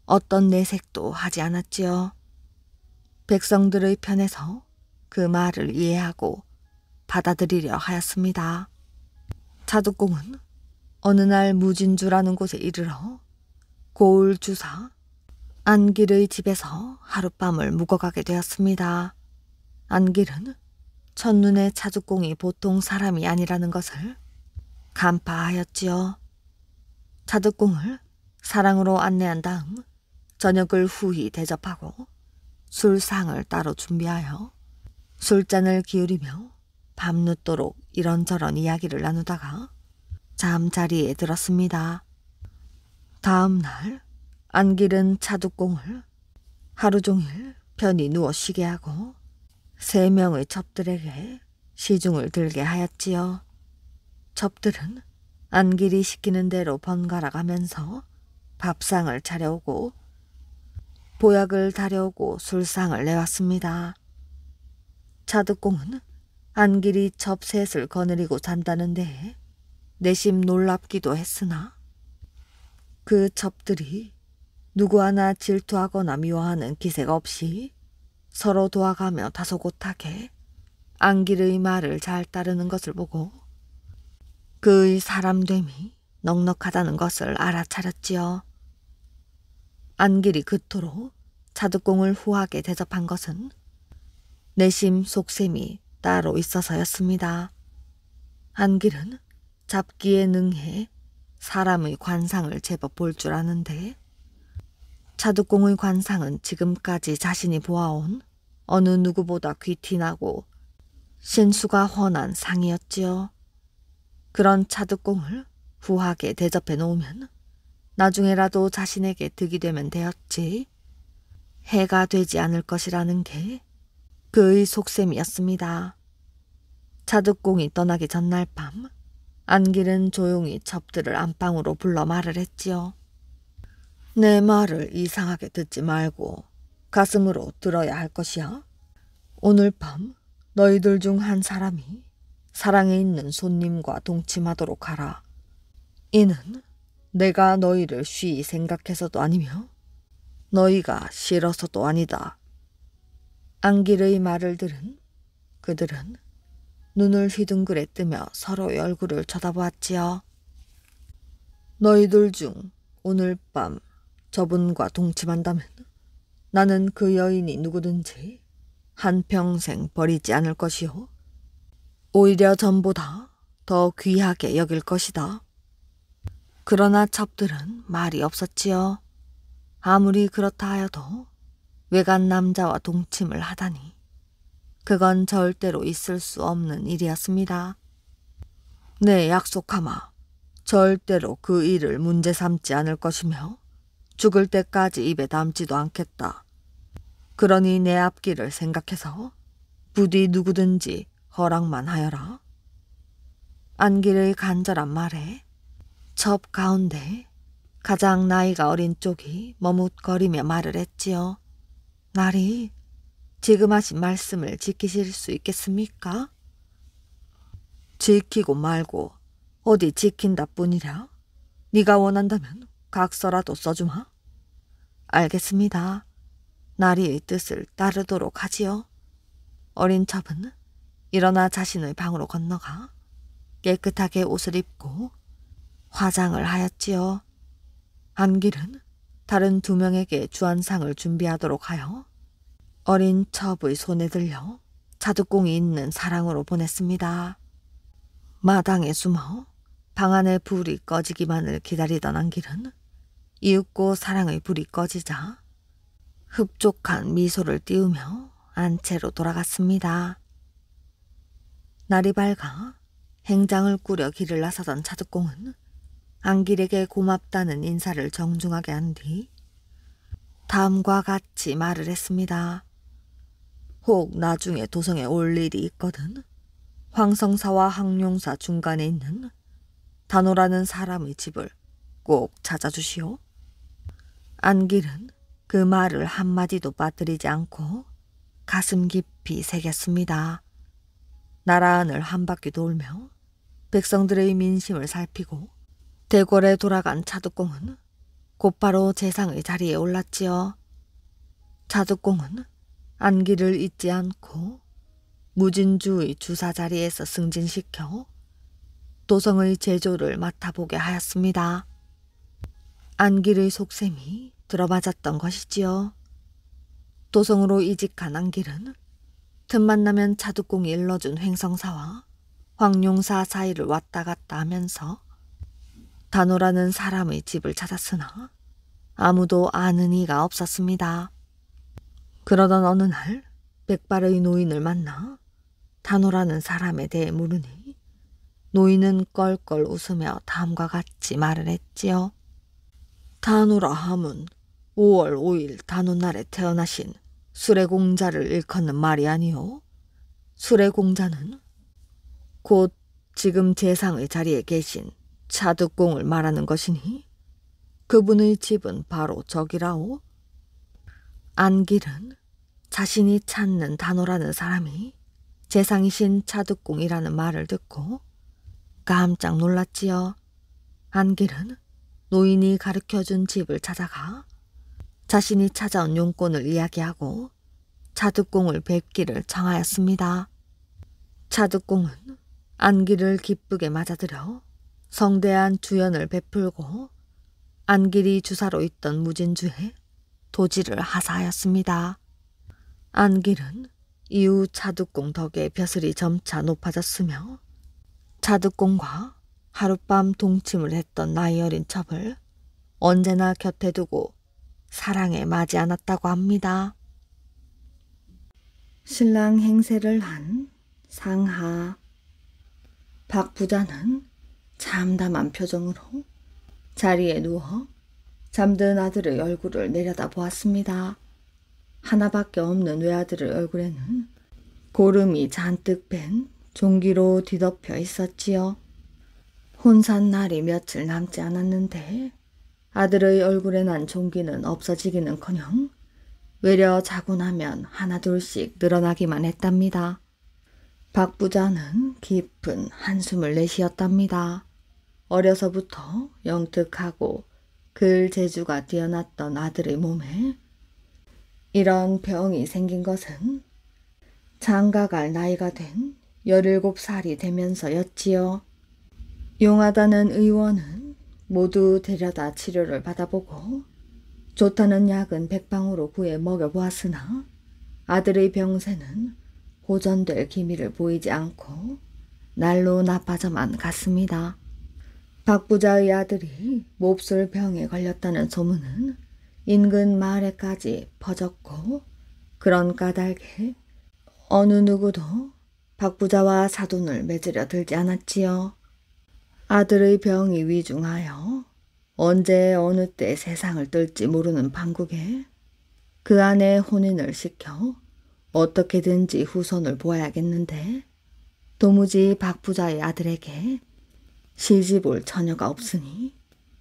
어떤 내색도 하지 않았지요. 백성들의 편에서 그 말을 이해하고 받아들이려 하였습니다. 차득공은 어느 날 무진주라는 곳에 이르러 고을 주사 안길의 집에서 하룻밤을 묵어가게 되었습니다. 안길은 첫눈에 차득공이 보통 사람이 아니라는 것을 간파하였지요. 차득공을 사랑으로 안내한 다음 저녁을 후히 대접하고 술상을 따로 준비하여 술잔을 기울이며 밤늦도록 이런저런 이야기를 나누다가 잠자리에 들었습니다. 다음 날 안길은 차득공을 하루 종일 편히 누워 쉬게 하고 3명의 첩들에게 시중을 들게 하였지요. 첩들은 안길이 시키는 대로 번갈아 가면서 밥상을 차려오고 보약을 다려오고 술상을 내왔습니다. 차득공은 안길이 첩 셋을 거느리고 잔다는 데에 내심 놀랍기도 했으나 그 첩들이 누구 하나 질투하거나 미워하는 기세가 없이 서로 도와가며 다소곳하게 안길의 말을 잘 따르는 것을 보고 그의 사람됨이 넉넉하다는 것을 알아차렸지요. 안길이 그토록 차득공을 후하게 대접한 것은 내심 속셈이 따로 있어서였습니다. 안길은 잡기에 능해 사람의 관상을 제법 볼 줄 아는데 차득공의 관상은 지금까지 자신이 보아온 어느 누구보다 귀티나고 신수가 훤한 상이었지요. 그런 차득공을 후하게 대접해 놓으면 나중에라도 자신에게 득이 되면 되었지 해가 되지 않을 것이라는 게 그의 속셈이었습니다. 차득공이 떠나기 전날 밤 안길은 조용히 첩들을 안방으로 불러 말을 했지요. 내 말을 이상하게 듣지 말고 가슴으로 들어야 할 것이야. 오늘 밤 너희들 중 한 사람이 사랑에 있는 손님과 동침하도록 하라. 이는 내가 너희를 쉬이 생각해서도 아니며 너희가 싫어서도 아니다. 안길의 말을 들은 그들은 눈을 휘둥그레 뜨며 서로의 얼굴을 쳐다보았지요. 너희들 중 오늘 밤 저분과 동침한다면 나는 그 여인이 누구든지 한평생 버리지 않을 것이요. 오히려 전보다 더 귀하게 여길 것이다. 그러나 첩들은 말이 없었지요. 아무리 그렇다 하여도 외간 남자와 동침을 하다니 그건 절대로 있을 수 없는 일이었습니다. 내 약속하마. 절대로 그 일을 문제 삼지 않을 것이며 죽을 때까지 입에 담지도 않겠다. 그러니 내 앞길을 생각해서 부디 누구든지 허락만 하여라. 안길의 간절한 말에 첩 가운데 가장 나이가 어린 쪽이 머뭇거리며 말을 했지요. 나리, 지금 하신 말씀을 지키실 수 있겠습니까? 지키고 말고 어디 지킨다 뿐이랴. 네가 원한다면 각서라도 써주마. 알겠습니다. 나리의 뜻을 따르도록 하지요. 어린 첩은 일어나 자신의 방으로 건너가 깨끗하게 옷을 입고 화장을 하였지요. 안길은 다른 2명에게 주안상을 준비하도록 하여 어린 첩의 손에 들려 자두공이 있는 사랑으로 보냈습니다. 마당에 숨어 방 안의 불이 꺼지기만을 기다리던 안길은 이윽고 사랑의 불이 꺼지자 흡족한 미소를 띄우며 안채로 돌아갔습니다. 날이 밝아 행장을 꾸려 길을 나서던 차두공은 안길에게 고맙다는 인사를 정중하게 한 뒤 다음과 같이 말을 했습니다. 혹 나중에 도성에 올 일이 있거든 황성사와 항룡사 중간에 있는 단호라는 사람의 집을 꼭 찾아주시오. 안길은 그 말을 한마디도 빠뜨리지 않고 가슴 깊이 새겼습니다. 나라 안을 한 바퀴 돌며 백성들의 민심을 살피고 대궐에 돌아간 차두공은 곧바로 재상의 자리에 올랐지요. 차두공은 안길을 잊지 않고 무진주의 주사 자리에서 승진시켜 도성의 제조를 맡아보게 하였습니다. 안길의 속셈이 들어맞았던 것이지요. 도성으로 이직한 안길은 틈만 나면 차두공이 일러준 횡성사와 황룡사 사이를 왔다 갔다 하면서 단호라는 사람의 집을 찾았으나 아무도 아는 이가 없었습니다. 그러던 어느 날 백발의 노인을 만나 단호라는 사람에 대해 물으니 노인은 껄껄 웃으며 다음과 같이 말을 했지요. 단호라 함은 5월 5일 단오날에 태어나신 수레공자를 일컫는 말이 아니오. 수레공자는 곧 지금 재상의 자리에 계신 차두공을 말하는 것이니 그분의 집은 바로 저기라오. 안길은 자신이 찾는 단호라는 사람이 재상이신 차두공이라는 말을 듣고 깜짝 놀랐지요. 안길은 노인이 가르쳐준 집을 찾아가 자신이 찾아온 용건을 이야기하고 차두공을 뵙기를 청하였습니다. 차두공은 안길을 기쁘게 맞아들여 성대한 주연을 베풀고 안길이 주사로 있던 무진주에 도지를 하사하였습니다. 안길은 이후 차두공 덕에 벼슬이 점차 높아졌으며 차두공과 하룻밤 동침을 했던 나이 어린 첩을 언제나 곁에 두고 사랑에 맞이 않았다고 합니다. 신랑 행세를 한 상하. 박 부자는 참담한 표정으로 자리에 누워 잠든 아들의 얼굴을 내려다 보았습니다. 하나밖에 없는 외아들의 얼굴에는 고름이 잔뜩 뺀 종기로 뒤덮여 있었지요. 혼산 날이 며칠 남지 않았는데 아들의 얼굴에 난 종기는 없어지기는커녕 외려 자고 나면 하나둘씩 늘어나기만 했답니다. 박 부자는 깊은 한숨을 내쉬었답니다. 어려서부터 영특하고 글재주가 뛰어났던 아들의 몸에 이런 병이 생긴 것은 장가갈 나이가 된 17살이 되면서였지요. 용하다는 의원은 모두 데려다 치료를 받아보고 좋다는 약은 백방으로 구해 먹여보았으나 아들의 병세는 호전될 기미를 보이지 않고 날로 나빠져만 갔습니다. 박 부자의 아들이 몹쓸 병에 걸렸다는 소문은 인근 마을에까지 퍼졌고 그런 까닭에 어느 누구도 박 부자와 사돈을 맺으려 들지 않았지요. 아들의 병이 위중하여 언제 어느 때 세상을 뜰지 모르는 판국에 그 안에 혼인을 시켜 어떻게든지 후손을 보아야겠는데 도무지 박 부자의 아들에게 시집올 처녀가 없으니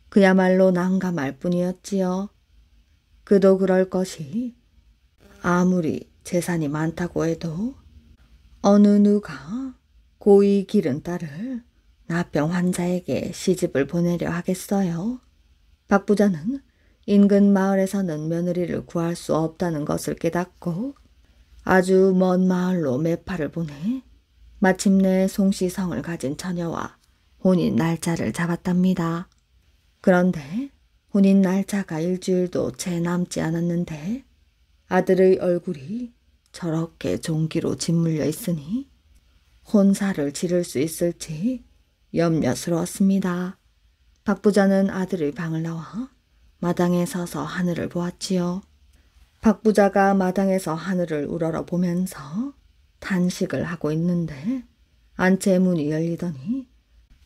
그야말로 난감할 뿐이었지요. 그도 그럴 것이 아무리 재산이 많다고 해도 어느 누가 고이 기른 딸을 나병 환자에게 시집을 보내려 하겠어요. 박 부자는 인근 마을에서는 며느리를 구할 수 없다는 것을 깨닫고 아주 먼 마을로 매파를 보내 마침내 송씨성을 가진 처녀와 혼인 날짜를 잡았답니다. 그런데 혼인 날짜가 일주일도 채 남지 않았는데 아들의 얼굴이 저렇게 종기로 짓물려 있으니 혼사를 치를 수 있을지 염려스러웠습니다. 박 부자는 아들의 방을 나와 마당에 서서 하늘을 보았지요. 박 부자가 마당에서 하늘을 우러러보면서 탄식을 하고 있는데 안채 문이 열리더니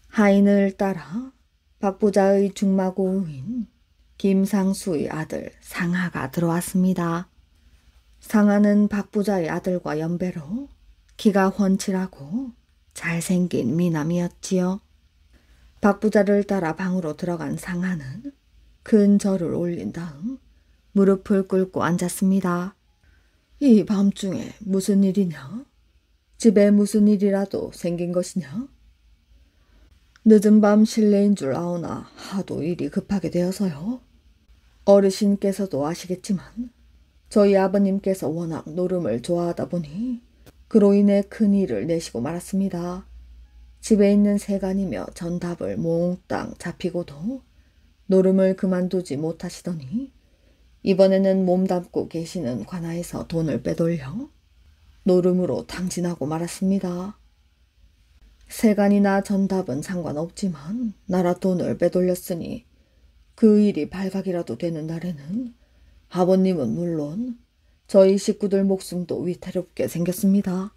하인을 따라 박 부자의 중마고우인 김상수의 아들 상하가 들어왔습니다. 상하는 박 부자의 아들과 연배로 키가 훤칠하고 잘생긴 미남이었지요. 박 부자를 따라 방으로 들어간 상하는 큰 절을 올린 다음 무릎을 꿇고 앉았습니다. 이 밤중에 무슨 일이냐? 집에 무슨 일이라도 생긴 것이냐? 늦은 밤 실내인 줄 아오나 하도 일이 급하게 되어서요. 어르신께서도 아시겠지만 저희 아버님께서 워낙 노름을 좋아하다 보니 그로 인해 큰 일을 내시고 말았습니다. 집에 있는 세간이며 전답을 몽땅 잡히고도 노름을 그만두지 못하시더니 이번에는 몸담고 계시는 관아에서 돈을 빼돌려 노름으로 탕진하고 말았습니다. 세간이나 전답은 상관없지만 나라 돈을 빼돌렸으니 그 일이 발각이라도 되는 날에는 아버님은 물론 저희 식구들 목숨도 위태롭게 생겼습니다.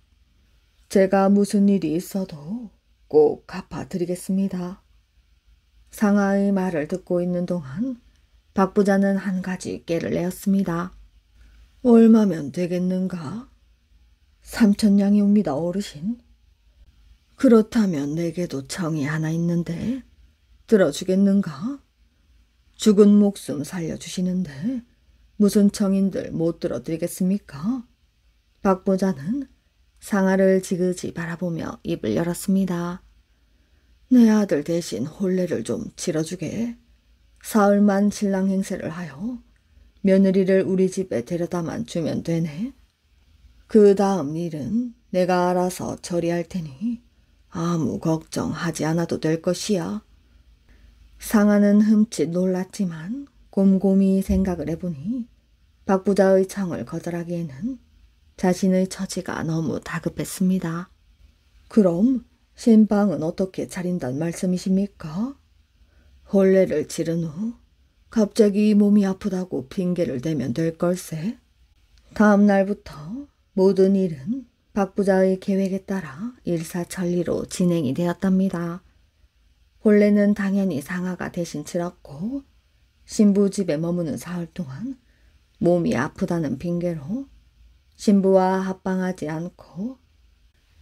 제가 무슨 일이 있어도 꼭 갚아드리겠습니다. 상하의 말을 듣고 있는 동안 박 부자는 한 가지 깨를 내었습니다. 얼마면 되겠는가? 3,000냥이 옵니다, 어르신. 그렇다면 내게도 청이 하나 있는데 들어주겠는가? 죽은 목숨 살려주시는데 무슨 청인들 못 들어드리겠습니까? 박 부자는 상하를 지그지 바라보며 입을 열었습니다. 내 아들 대신 혼례를 좀 치러주게. 사흘만 신랑 행세를 하여 며느리를 우리 집에 데려다만 주면 되네. 그 다음 일은 내가 알아서 처리할 테니 아무 걱정하지 않아도 될 것이야. 상하는 흠칫 놀랐지만 곰곰이 생각을 해보니 박 부자의 청을 거절하기에는 자신의 처지가 너무 다급했습니다. 그럼 신방은 어떻게 차린단 말씀이십니까? 혼례를 치른 후 갑자기 몸이 아프다고 핑계를 대면 될 걸세. 다음 날부터 모든 일은 박 부자의 계획에 따라 일사천리로 진행이 되었답니다. 혼례는 당연히 상하가 대신 치렀고 신부 집에 머무는 사흘 동안 몸이 아프다는 핑계로 신부와 합방하지 않고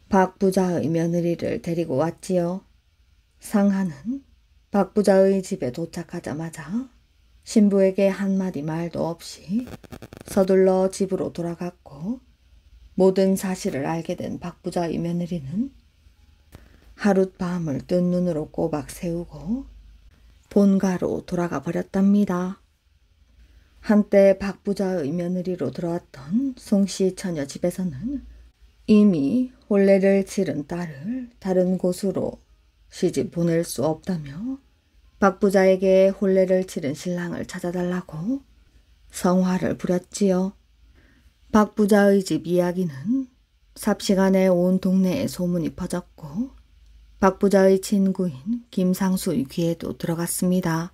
박 부자의 며느리를 데리고 왔지요. 상하는 박 부자의 집에 도착하자마자 신부에게 한마디 말도 없이 서둘러 집으로 돌아갔고 모든 사실을 알게 된 박 부자의 며느리는 하룻밤을 뜬 눈으로 꼬박 세우고 본가로 돌아가 버렸답니다. 한때 박 부자의 며느리로 들어왔던 송씨 처녀 집에서는 이미 혼례를 치른 딸을 다른 곳으로 시집 보낼 수 없다며 박 부자에게 혼례를 치른 신랑을 찾아달라고 성화를 부렸지요. 박 부자의 집 이야기는 삽시간에 온 동네에 소문이 퍼졌고 박 부자의 친구인 김상수의 귀에도 들어갔습니다.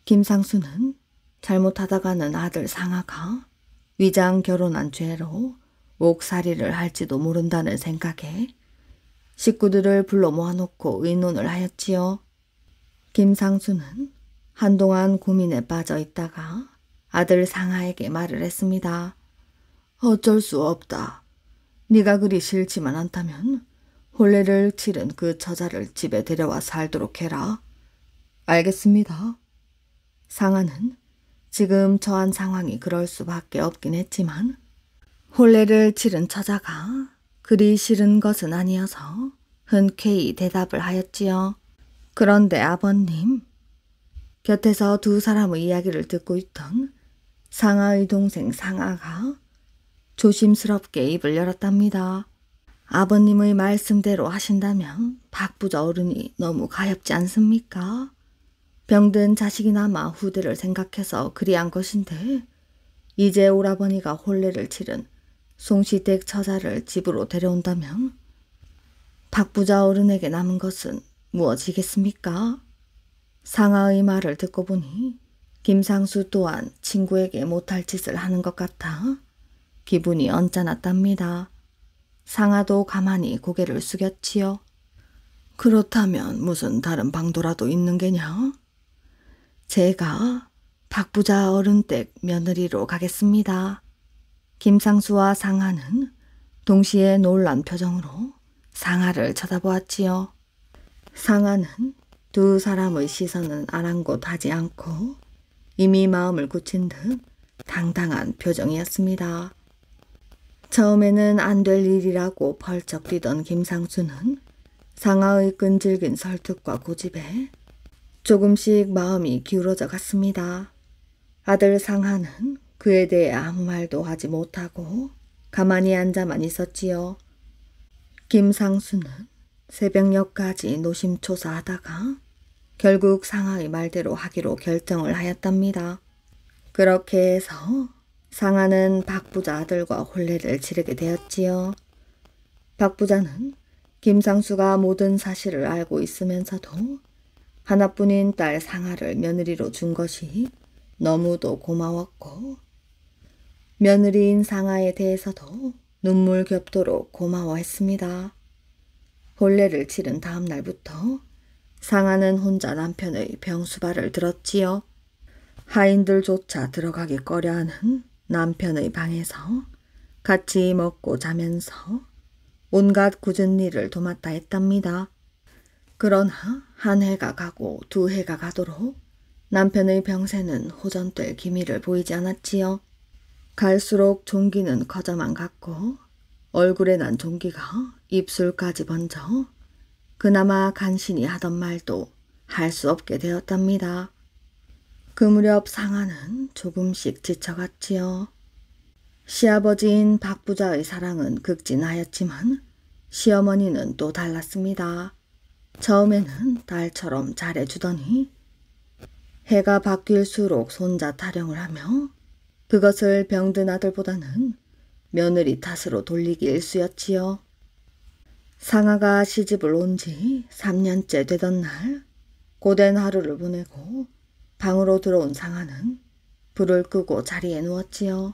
김상수는 잘못하다가는 아들 상하가 위장 결혼한 죄로 옥살이를 할지도 모른다는 생각에 식구들을 불러 모아놓고 의논을 하였지요. 김상수는 한동안 고민에 빠져 있다가 아들 상하에게 말을 했습니다. 어쩔 수 없다. 네가 그리 싫지만 않다면 혼례를 치른 그 처자를 집에 데려와 살도록 해라. 알겠습니다. 상하는 지금 처한 상황이 그럴 수밖에 없긴 했지만 혼례를 치른 처자가 그리 싫은 것은 아니어서 흔쾌히 대답을 하였지요. 그런데 아버님, 곁에서 두 사람의 이야기를 듣고 있던 상하의 동생 상하가 조심스럽게 입을 열었답니다. 아버님의 말씀대로 하신다면 박부자 어른이 너무 가엾지 않습니까? 병든 자식이나마 후대를 생각해서 그리한 것인데 이제 오라버니가 혼례를 치른 송시댁 처자를 집으로 데려온다면 박부자 어른에게 남은 것은 무엇이겠습니까? 상하의 말을 듣고 보니 김상수 또한 친구에게 못할 짓을 하는 것 같아 기분이 언짢았답니다. 상하도 가만히 고개를 숙였지요. 그렇다면 무슨 다른 방도라도 있는 게냐? 제가 박부자 어른 댁 며느리로 가겠습니다. 김상수와 상하는 동시에 놀란 표정으로 상하를 쳐다보았지요. 상하는 두 사람의 시선은 아랑곳하지 않고 이미 마음을 굳힌 듯 당당한 표정이었습니다. 처음에는 안 될 일이라고 펄쩍 뛰던 김상수는 상하의 끈질긴 설득과 고집에 조금씩 마음이 기울어져 갔습니다. 아들 상하는 그에 대해 아무 말도 하지 못하고 가만히 앉아만 있었지요. 김상수는 새벽녘까지 노심초사하다가 결국 상하의 말대로 하기로 결정을 하였답니다. 그렇게 해서 상하는 박부자 아들과 혼례를 치르게 되었지요. 박부자는 김상수가 모든 사실을 알고 있으면서도 하나뿐인 딸 상하를 며느리로 준 것이 너무도 고마웠고 며느리인 상하에 대해서도 눈물 겹도록 고마워했습니다. 혼례를 치른 다음 날부터 상하는 혼자 남편의 병수발을 들었지요. 하인들조차 들어가기 꺼려하는 남편의 방에서 같이 먹고 자면서 온갖 굳은 일을 도맡아 했답니다. 그러나 한 해가 가고 두 해가 가도록 남편의 병세는 호전될 기미를 보이지 않았지요. 갈수록 종기는 커져만 갔고 얼굴에 난 종기가 입술까지 번져 그나마 간신히 하던 말도 할 수 없게 되었답니다. 그 무렵 상하는 조금씩 지쳐갔지요. 시아버지인 박부자의 사랑은 극진하였지만 시어머니는 또 달랐습니다. 처음에는 딸처럼 잘해주더니 해가 바뀔수록 손자 타령을 하며 그것을 병든 아들보다는 며느리 탓으로 돌리기 일쑤였지요. 상하가 시집을 온 지 3년째 되던 날 고된 하루를 보내고 방으로 들어온 상하는 불을 끄고 자리에 누웠지요.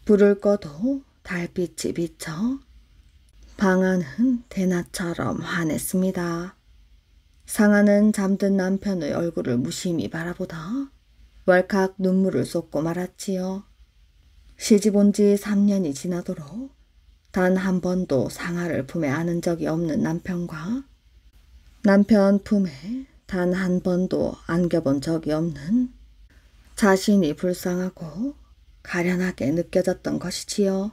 불을 꺼도 달빛이 비쳐 방 안은 대낮처럼 환했습니다. 상하는 잠든 남편의 얼굴을 무심히 바라보다 왈칵 눈물을 쏟고 말았지요. 시집 온 지 3년이 지나도록 단 한 번도 상하를 품에 안은 적이 없는 남편과 남편 품에 단 한 번도 안겨본 적이 없는 자신이 불쌍하고 가련하게 느껴졌던 것이지요.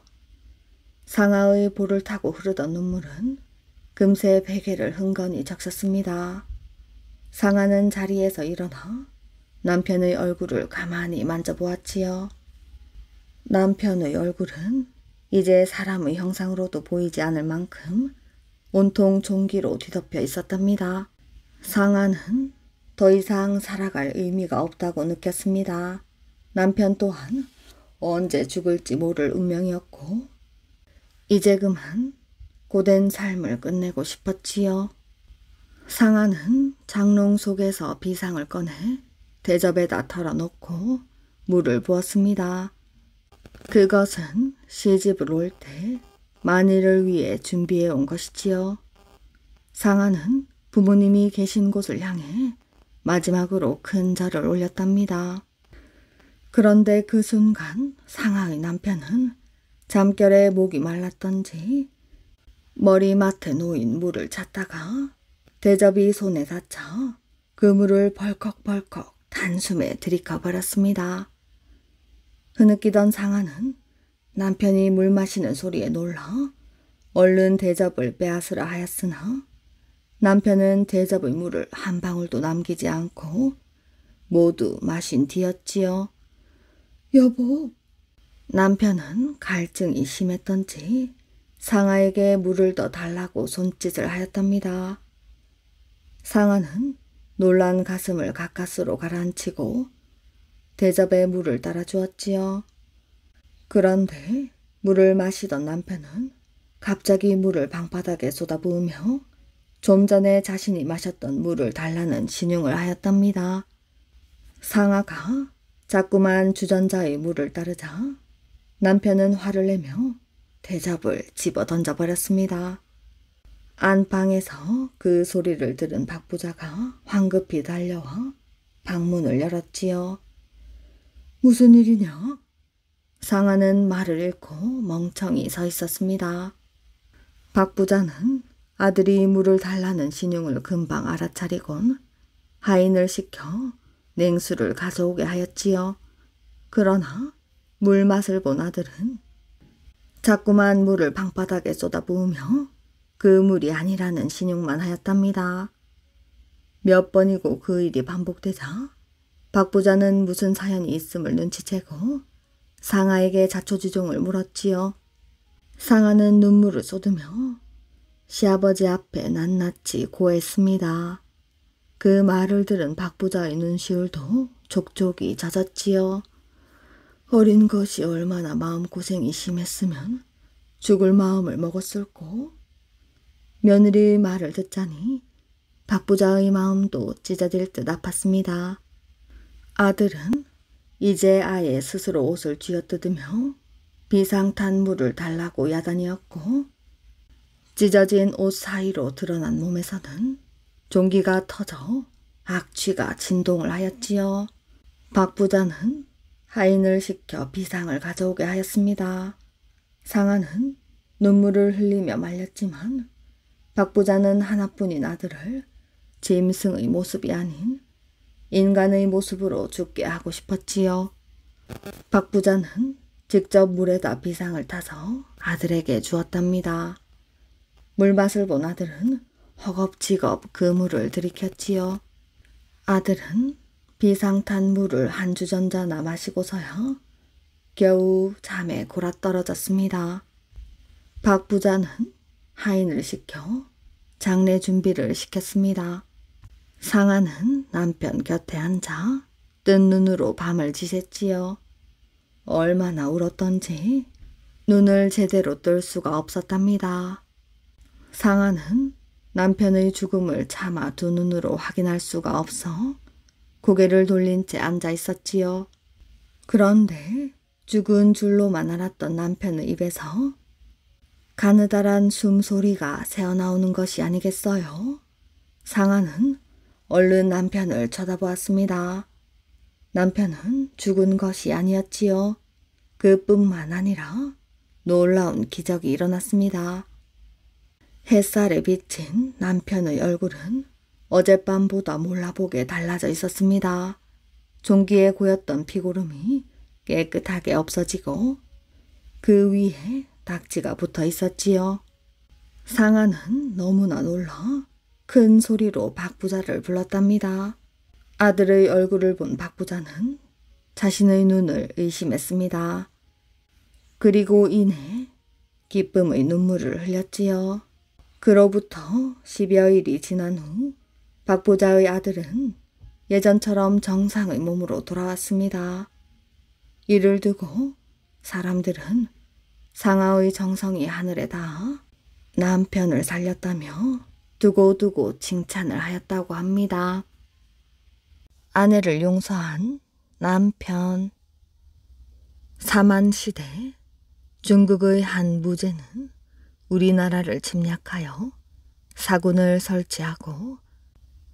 상하의 볼을 타고 흐르던 눈물은 금세 베개를 흥건히 적셨습니다. 상하는 자리에서 일어나 남편의 얼굴을 가만히 만져보았지요. 남편의 얼굴은 이제 사람의 형상으로도 보이지 않을 만큼 온통 종기로 뒤덮여 있었답니다. 상하는 더 이상 살아갈 의미가 없다고 느꼈습니다. 남편 또한 언제 죽을지 모를 운명이었고 이제 그만 고된 삶을 끝내고 싶었지요. 상하는 장롱 속에서 비상을 꺼내 대접에다 털어놓고 물을 부었습니다. 그것은 시집을 올 때 만일을 위해 준비해 온 것이지요. 상아는 부모님이 계신 곳을 향해 마지막으로 큰 절을 올렸답니다. 그런데 그 순간 상아의 남편은 잠결에 목이 말랐던지 머리맡에 놓인 물을 찾다가 대접이 손에 닿자 그 물을 벌컥벌컥 단숨에 들이켜 버렸습니다. 흐느끼던 상아는 남편이 물 마시는 소리에 놀라 얼른 대접을 빼앗으라 하였으나 남편은 대접의 물을 한 방울도 남기지 않고 모두 마신 뒤였지요. 여보. 남편은 갈증이 심했던지 상아에게 물을 더 달라고 손짓을 하였답니다. 상아는 놀란 가슴을 가까스로 가라앉히고 대접에 물을 따라주었지요. 그런데 물을 마시던 남편은 갑자기 물을 방바닥에 쏟아부으며 좀 전에 자신이 마셨던 물을 달라는 신용을 하였답니다. 상아가 자꾸만 주전자의 물을 따르자 남편은 화를 내며 대접을 집어 던져버렸습니다. 안방에서 그 소리를 들은 박 부자가 황급히 달려와 방문을 열었지요. 무슨 일이냐? 상아는 말을 잃고 멍청이 서 있었습니다. 박 부자는 아들이 물을 달라는 신용을 금방 알아차리곤 하인을 시켜 냉수를 가져오게 하였지요. 그러나 물 맛을 본 아들은 자꾸만 물을 방바닥에 쏟아부으며 그 물이 아니라는 신용만 하였답니다. 몇 번이고 그 일이 반복되자 박 부자는 무슨 사연이 있음을 눈치채고 상아에게 자초지종을 물었지요. 상아는 눈물을 쏟으며 시아버지 앞에 낱낱이 고했습니다. 그 말을 들은 박 부자의 눈시울도 족족이 젖었지요. 어린 것이 얼마나 마음고생이 심했으면 죽을 마음을 먹었을꼬. 며느리의 말을 듣자니 박 부자의 마음도 찢어질 듯 아팠습니다. 아들은 이제 아예 스스로 옷을 쥐어뜯으며 비상탄 물을 달라고 야단이었고 찢어진 옷 사이로 드러난 몸에서는 종기가 터져 악취가 진동을 하였지요. 박 부자는 하인을 시켜 비상을 가져오게 하였습니다. 상아는 눈물을 흘리며 말렸지만 박 부자는 하나뿐인 아들을 짐승의 모습이 아닌 인간의 모습으로 죽게 하고 싶었지요. 박 부자는 직접 물에다 비상을 타서 아들에게 주었답니다. 물맛을 본 아들은 허겁지겁 그 물을 들이켰지요. 아들은 비상탄 물을 한 주전자나 마시고서야 겨우 잠에 골아떨어졌습니다. 박 부자는 하인을 시켜 장례 준비를 시켰습니다. 상아는 남편 곁에 앉아 뜬 눈으로 밤을 지샜지요. 얼마나 울었던지 눈을 제대로 뜰 수가 없었답니다. 상아는 남편의 죽음을 차마 두 눈으로 확인할 수가 없어 고개를 돌린 채 앉아 있었지요. 그런데 죽은 줄로만 알았던 남편의 입에서 가느다란 숨소리가 새어나오는 것이 아니겠어요? 상아는 얼른 남편을 쳐다보았습니다. 남편은 죽은 것이 아니었지요. 그뿐만 아니라 놀라운 기적이 일어났습니다. 햇살에 비친 남편의 얼굴은 어젯밤보다 몰라보게 달라져 있었습니다. 종기에 고였던 피고름이 깨끗하게 없어지고 그 위에 딱지가 붙어 있었지요. 상아는 너무나 놀라 큰 소리로 박 부자를 불렀답니다. 아들의 얼굴을 본 박 부자는 자신의 눈을 의심했습니다. 그리고 이내 기쁨의 눈물을 흘렸지요. 그로부터 10여일이 지난 후 박 부자의 아들은 예전처럼 정상의 몸으로 돌아왔습니다. 이를 두고 사람들은 상아의 정성이 하늘에 닿아 남편을 살렸다며 두고두고 칭찬을 하였다고 합니다. 아내를 용서한 남편. 사만시대 중국의 한 무제는 우리나라를 침략하여 사군을 설치하고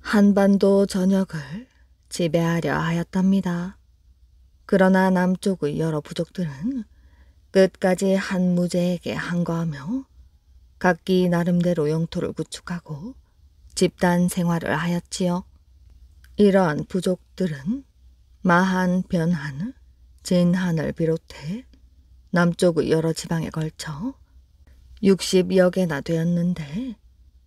한반도 전역을 지배하려 하였답니다. 그러나 남쪽의 여러 부족들은 끝까지 한 무제에게 항거하며 각기 나름대로 영토를 구축하고 집단 생활을 하였지요. 이러한 부족들은 마한, 변한, 진한을 비롯해 남쪽의 여러 지방에 걸쳐 60여 개나 되었는데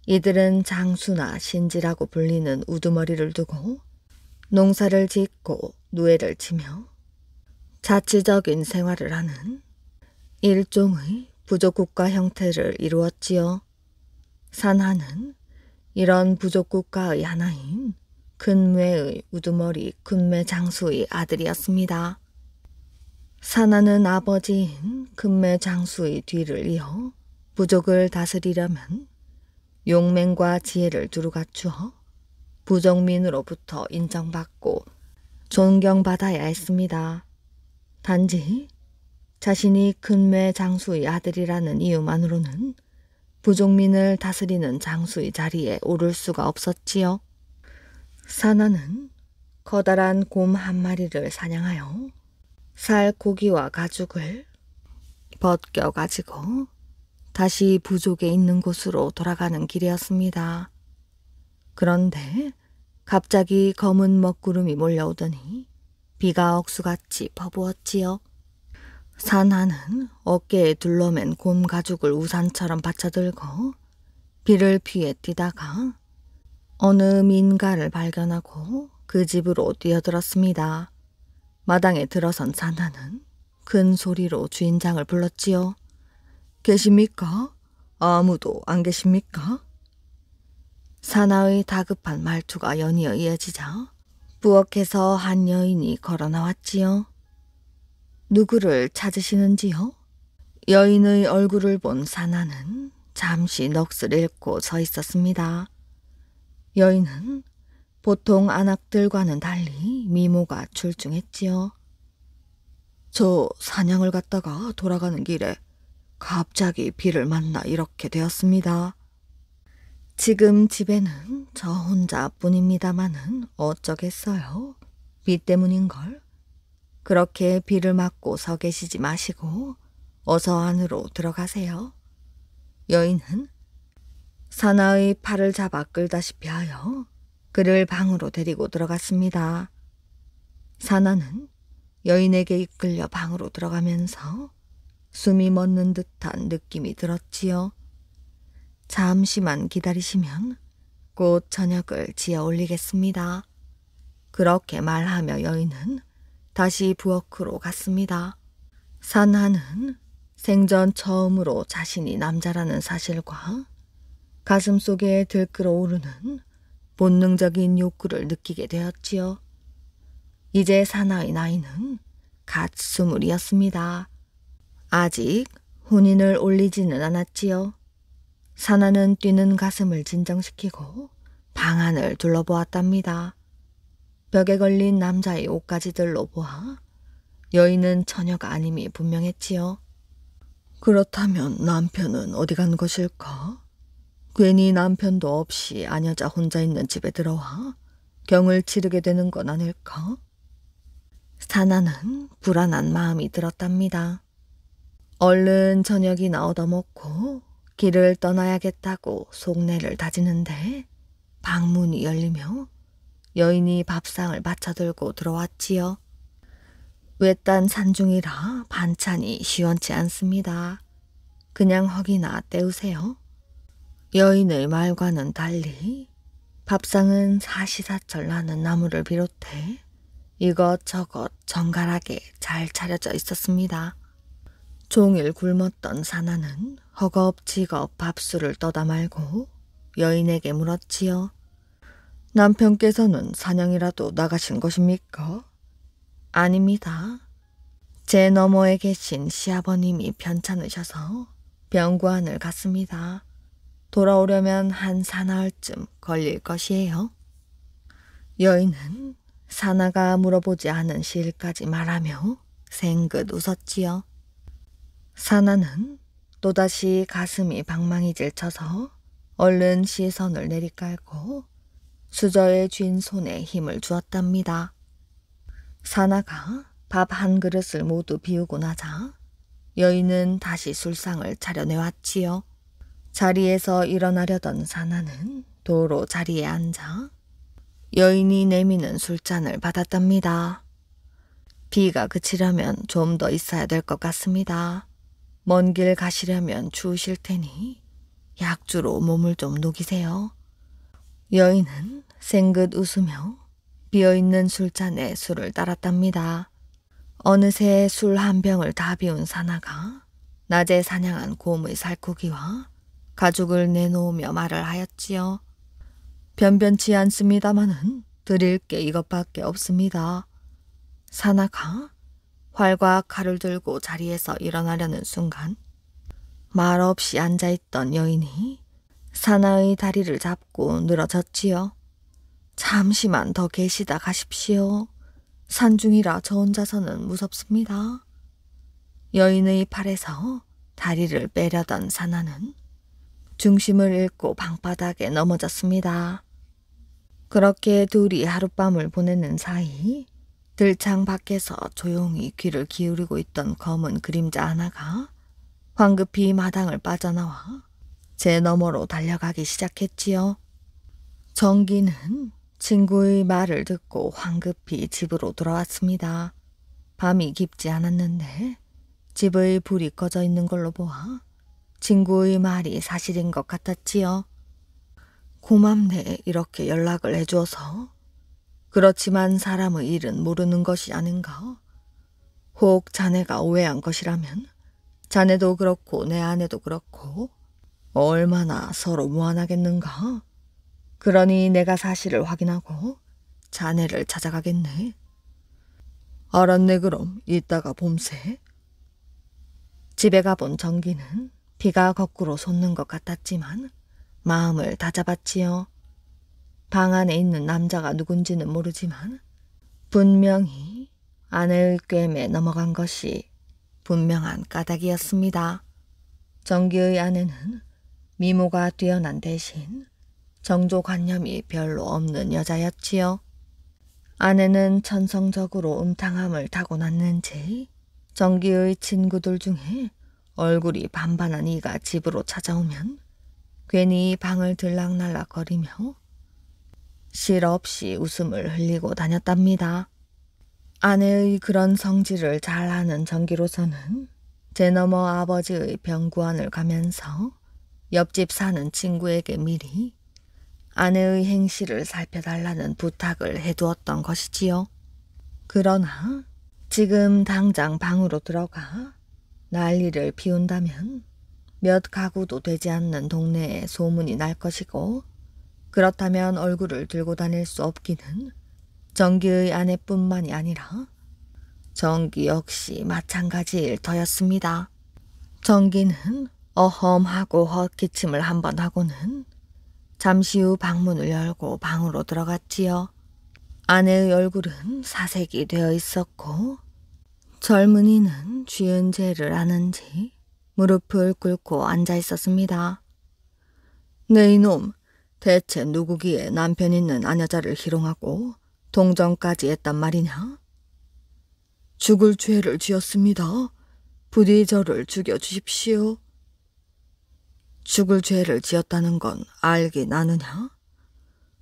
이들은 장수나 신지라고 불리는 우두머리를 두고 농사를 짓고 누에를 치며 자치적인 생활을 하는 일종의 부족국가 형태를 이루었지요. 산하는 이런 부족국가의 하나인 근매의 우두머리 근매 장수의 아들이었습니다. 산하는 아버지인 근매 장수의 뒤를 이어 부족을 다스리려면 용맹과 지혜를 두루 갖추어 부족민으로부터 인정받고 존경받아야 했습니다. 단지 자신이 근매 장수의 아들이라는 이유만으로는 부족민을 다스리는 장수의 자리에 오를 수가 없었지요. 산하는 커다란 곰 한 마리를 사냥하여 살 고기와 가죽을 벗겨가지고 다시 부족에 있는 곳으로 돌아가는 길이었습니다. 그런데 갑자기 검은 먹구름이 몰려오더니 비가 억수같이 퍼부었지요. 산하는 어깨에 둘러맨 곰 가죽을 우산처럼 받쳐들고 비를 피해 뛰다가 어느 민가를 발견하고 그 집으로 뛰어들었습니다. 마당에 들어선 산하는 큰 소리로 주인장을 불렀지요. 계십니까? 아무도 안 계십니까? 산하의 다급한 말투가 연이어 이어지자 부엌에서 한 여인이 걸어 나왔지요. 누구를 찾으시는지요? 여인의 얼굴을 본 산하는 잠시 넋을 잃고 서 있었습니다. 여인은 보통 안악들과는 달리 미모가 출중했지요. 저 사냥을 갔다가 돌아가는 길에 갑자기 비를 만나 이렇게 되었습니다. 지금 집에는 저 혼자뿐입니다마는 어쩌겠어요. 비 때문인걸. 그렇게 비를 맞고 서 계시지 마시고 어서 안으로 들어가세요. 여인은 산하의 팔을 잡아 끌다시피 하여 그를 방으로 데리고 들어갔습니다. 산하는 여인에게 이끌려 방으로 들어가면서 숨이 멎는 듯한 느낌이 들었지요. 잠시만 기다리시면 곧 저녁을 지어 올리겠습니다. 그렇게 말하며 여인은 다시 부엌으로 갔습니다. 산하는 생전 처음으로 자신이 남자라는 사실과 가슴속에 들끓어오르는 본능적인 욕구를 느끼게 되었지요. 이제 산하의 나이는 갓 20이었습니다. 아직 혼인을 올리지는 않았지요. 산하는 뛰는 가슴을 진정시키고 방 안을 둘러보았답니다. 벽에 걸린 남자의 옷가지들로 보아 여인은 처녀가 아님이 분명했지요. 그렇다면 남편은 어디 간 것일까? 괜히 남편도 없이 아녀자 혼자 있는 집에 들어와 경을 치르게 되는 건 아닐까? 산하는 불안한 마음이 들었답니다. 얼른 저녁이나 얻어먹고 길을 떠나야겠다고 속내를 다지는데 방문이 열리며 여인이 밥상을 받쳐들고 들어왔지요. 외딴 산중이라 반찬이 시원치 않습니다. 그냥 허기나 때우세요. 여인의 말과는 달리 밥상은 사시사철 나는 나물을 비롯해 이것저것 정갈하게 잘 차려져 있었습니다. 종일 굶었던 산하는 허겁지겁 밥술을 떠다 말고 여인에게 물었지요. 남편께서는 사냥이라도 나가신 것입니까? 아닙니다. 제 너머에 계신 시아버님이 편찮으셔서 병관을 갔습니다. 돌아오려면 한 사나흘쯤 걸릴 것이에요. 여인은 산하가 물어보지 않은 시일까지 말하며 생긋 웃었지요. 사나는 또다시 가슴이 방망이질 쳐서 얼른 시선을 내리깔고 수저에 쥔 손에 힘을 주었답니다. 사나가 밥 한 그릇을 모두 비우고 나자 여인은 다시 술상을 차려내왔지요. 자리에서 일어나려던 사나는 도로 자리에 앉아 여인이 내미는 술잔을 받았답니다. 비가 그치려면 좀 더 있어야 될 것 같습니다. 먼 길 가시려면 추우실 테니 약주로 몸을 좀 녹이세요. 여인은 생긋 웃으며 비어있는 술잔에 술을 따랐답니다. 어느새 술 한 병을 다 비운 사나가 낮에 사냥한 곰의 살코기와 가죽을 내놓으며 말을 하였지요. 변변치 않습니다마는 드릴 게 이것밖에 없습니다. 사나가 활과 칼을 들고 자리에서 일어나려는 순간 말없이 앉아있던 여인이 사나의 다리를 잡고 늘어졌지요. 잠시만 더 계시다 가십시오. 산중이라 저 혼자서는 무섭습니다. 여인의 팔에서 다리를 빼려던 사나는 중심을 잃고 방바닥에 넘어졌습니다. 그렇게 둘이 하룻밤을 보내는 사이 들창 밖에서 조용히 귀를 기울이고 있던 검은 그림자 하나가 황급히 마당을 빠져나와 제 너머로 달려가기 시작했지요. 정기는 친구의 말을 듣고 황급히 집으로 돌아왔습니다. 밤이 깊지 않았는데 집의 불이 꺼져 있는 걸로 보아 친구의 말이 사실인 것 같았지요. 고맙네 이렇게 연락을 해주어서. 그렇지만 사람의 일은 모르는 것이 아닌가. 혹 자네가 오해한 것이라면 자네도 그렇고 내 아내도 그렇고 얼마나 서로 무안하겠는가. 그러니 내가 사실을 확인하고 자네를 찾아가겠네. 알았네 그럼 이따가 봄새. 집에 가본 정기는 비가 거꾸로 솟는 것 같았지만 마음을 다잡았지요. 방 안에 있는 남자가 누군지는 모르지만 분명히 아내의 꿰매 넘어간 것이 분명한 까닭이었습니다. 정기의 아내는 미모가 뛰어난 대신 정조관념이 별로 없는 여자였지요. 아내는 천성적으로 음탕함을 타고났는지 정기의 친구들 중에 얼굴이 반반한 이가 집으로 찾아오면 괜히 방을 들락날락거리며 실없이 웃음을 흘리고 다녔답니다. 아내의 그런 성질을 잘 아는 정기로서는 제 너머 아버지의 병구안을 가면서 옆집 사는 친구에게 미리 아내의 행실을 살펴달라는 부탁을 해두었던 것이지요. 그러나 지금 당장 방으로 들어가 난리를 피운다면 몇 가구도 되지 않는 동네에 소문이 날 것이고 그렇다면 얼굴을 들고 다닐 수 없기는 정기의 아내뿐만이 아니라 정기 역시 마찬가지일 터였습니다. 정기는 어험하고 헛기침을 한번 하고는 잠시 후 방문을 열고 방으로 들어갔지요. 아내의 얼굴은 사색이 되어 있었고 젊은이는 쥐은 죄를 아는지 무릎을 꿇고 앉아 있었습니다. 네 이놈, 대체 누구기에 남편 있는 아녀자를 희롱하고 동정까지 했단 말이냐? 죽을 죄를 지었습니다. 부디 저를 죽여주십시오. 죽을 죄를 지었다는 건 알긴 아느냐?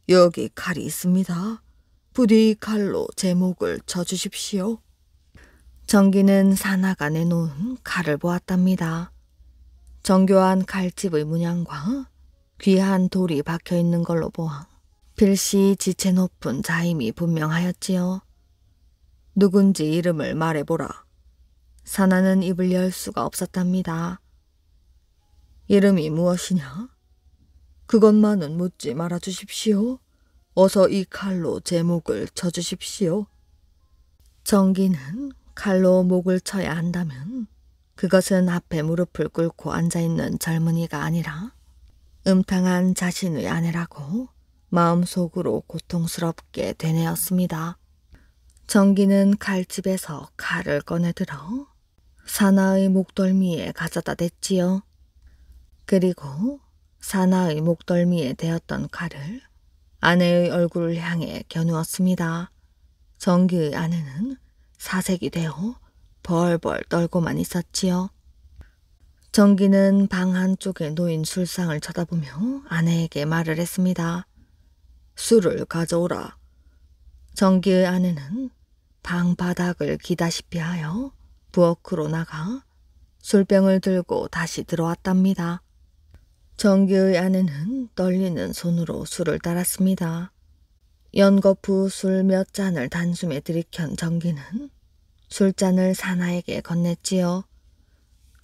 여기 칼이 있습니다. 부디 이 칼로 제 목을 쳐주십시오. 정기는 사나가 내놓은 칼을 보았답니다. 정교한 칼집의 문양과 귀한 돌이 박혀있는 걸로 보아 필시 지체 높은 자임이 분명하였지요. 누군지 이름을 말해보라. 사나는 입을 열 수가 없었답니다. 이름이 무엇이냐? 그것만은 묻지 말아주십시오. 어서 이 칼로 제 목을 쳐주십시오. 정기는 칼로 목을 쳐야 한다면 그것은 앞에 무릎을 꿇고 앉아있는 젊은이가 아니라 음탕한 자신의 아내라고 마음속으로 고통스럽게 되뇌었습니다. 정기는 칼집에서 칼을 꺼내들어 사나의 목덜미에 가져다 댔지요. 그리고 사나의 목덜미에 대었던 칼을 아내의 얼굴을 향해 겨누었습니다. 정기의 아내는 사색이 되어 벌벌 떨고만 있었지요. 정기는 방 한쪽에 놓인 술상을 쳐다보며 아내에게 말을 했습니다. 술을 가져오라. 정기의 아내는 방 바닥을 기다시피 하여 부엌으로 나가 술병을 들고 다시 들어왔답니다. 정기의 아내는 떨리는 손으로 술을 따랐습니다. 연거푸 술 몇 잔을 단숨에 들이켠 정기는 술잔을 사나에게 건넸지요.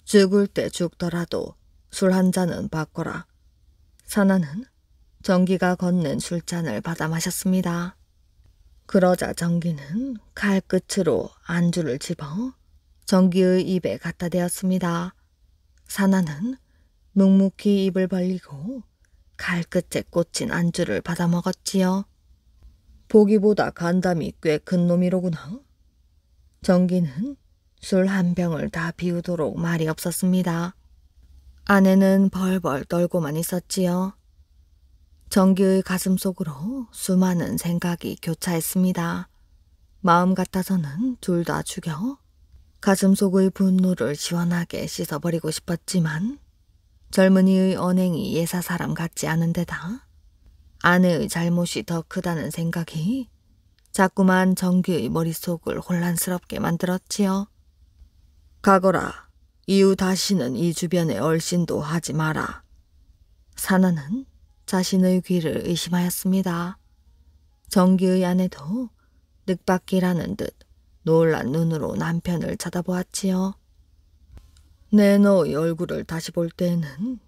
죽을 때 죽더라도 술 한 잔은 바꿔라. 사나는 정기가 건넨 술잔을 받아 마셨습니다. 그러자 정기는 칼끝으로 안주를 집어 정기의 입에 갖다 대었습니다. 사나는 묵묵히 입을 벌리고 칼끝에 꽂힌 안주를 받아 먹었지요. 보기보다 간담이 꽤 큰 놈이로구나. 정기는 술 한 병을 다 비우도록 말이 없었습니다. 아내는 벌벌 떨고만 있었지요. 정기의 가슴속으로 수많은 생각이 교차했습니다. 마음 같아서는 둘 다 죽여 가슴속의 분노를 시원하게 씻어버리고 싶었지만 젊은이의 언행이 예사 사람 같지 않은 데다 아내의 잘못이 더 크다는 생각이 자꾸만 정기의 머릿속을 혼란스럽게 만들었지요. 가거라. 이후 다시는 이 주변에 얼씬도 하지 마라. 사나는 자신의 귀를 의심하였습니다. 정기의 아내도 늑박기라는 듯 놀란 눈으로 남편을 쳐다보았지요. 내 너의 얼굴을 다시 볼 때에는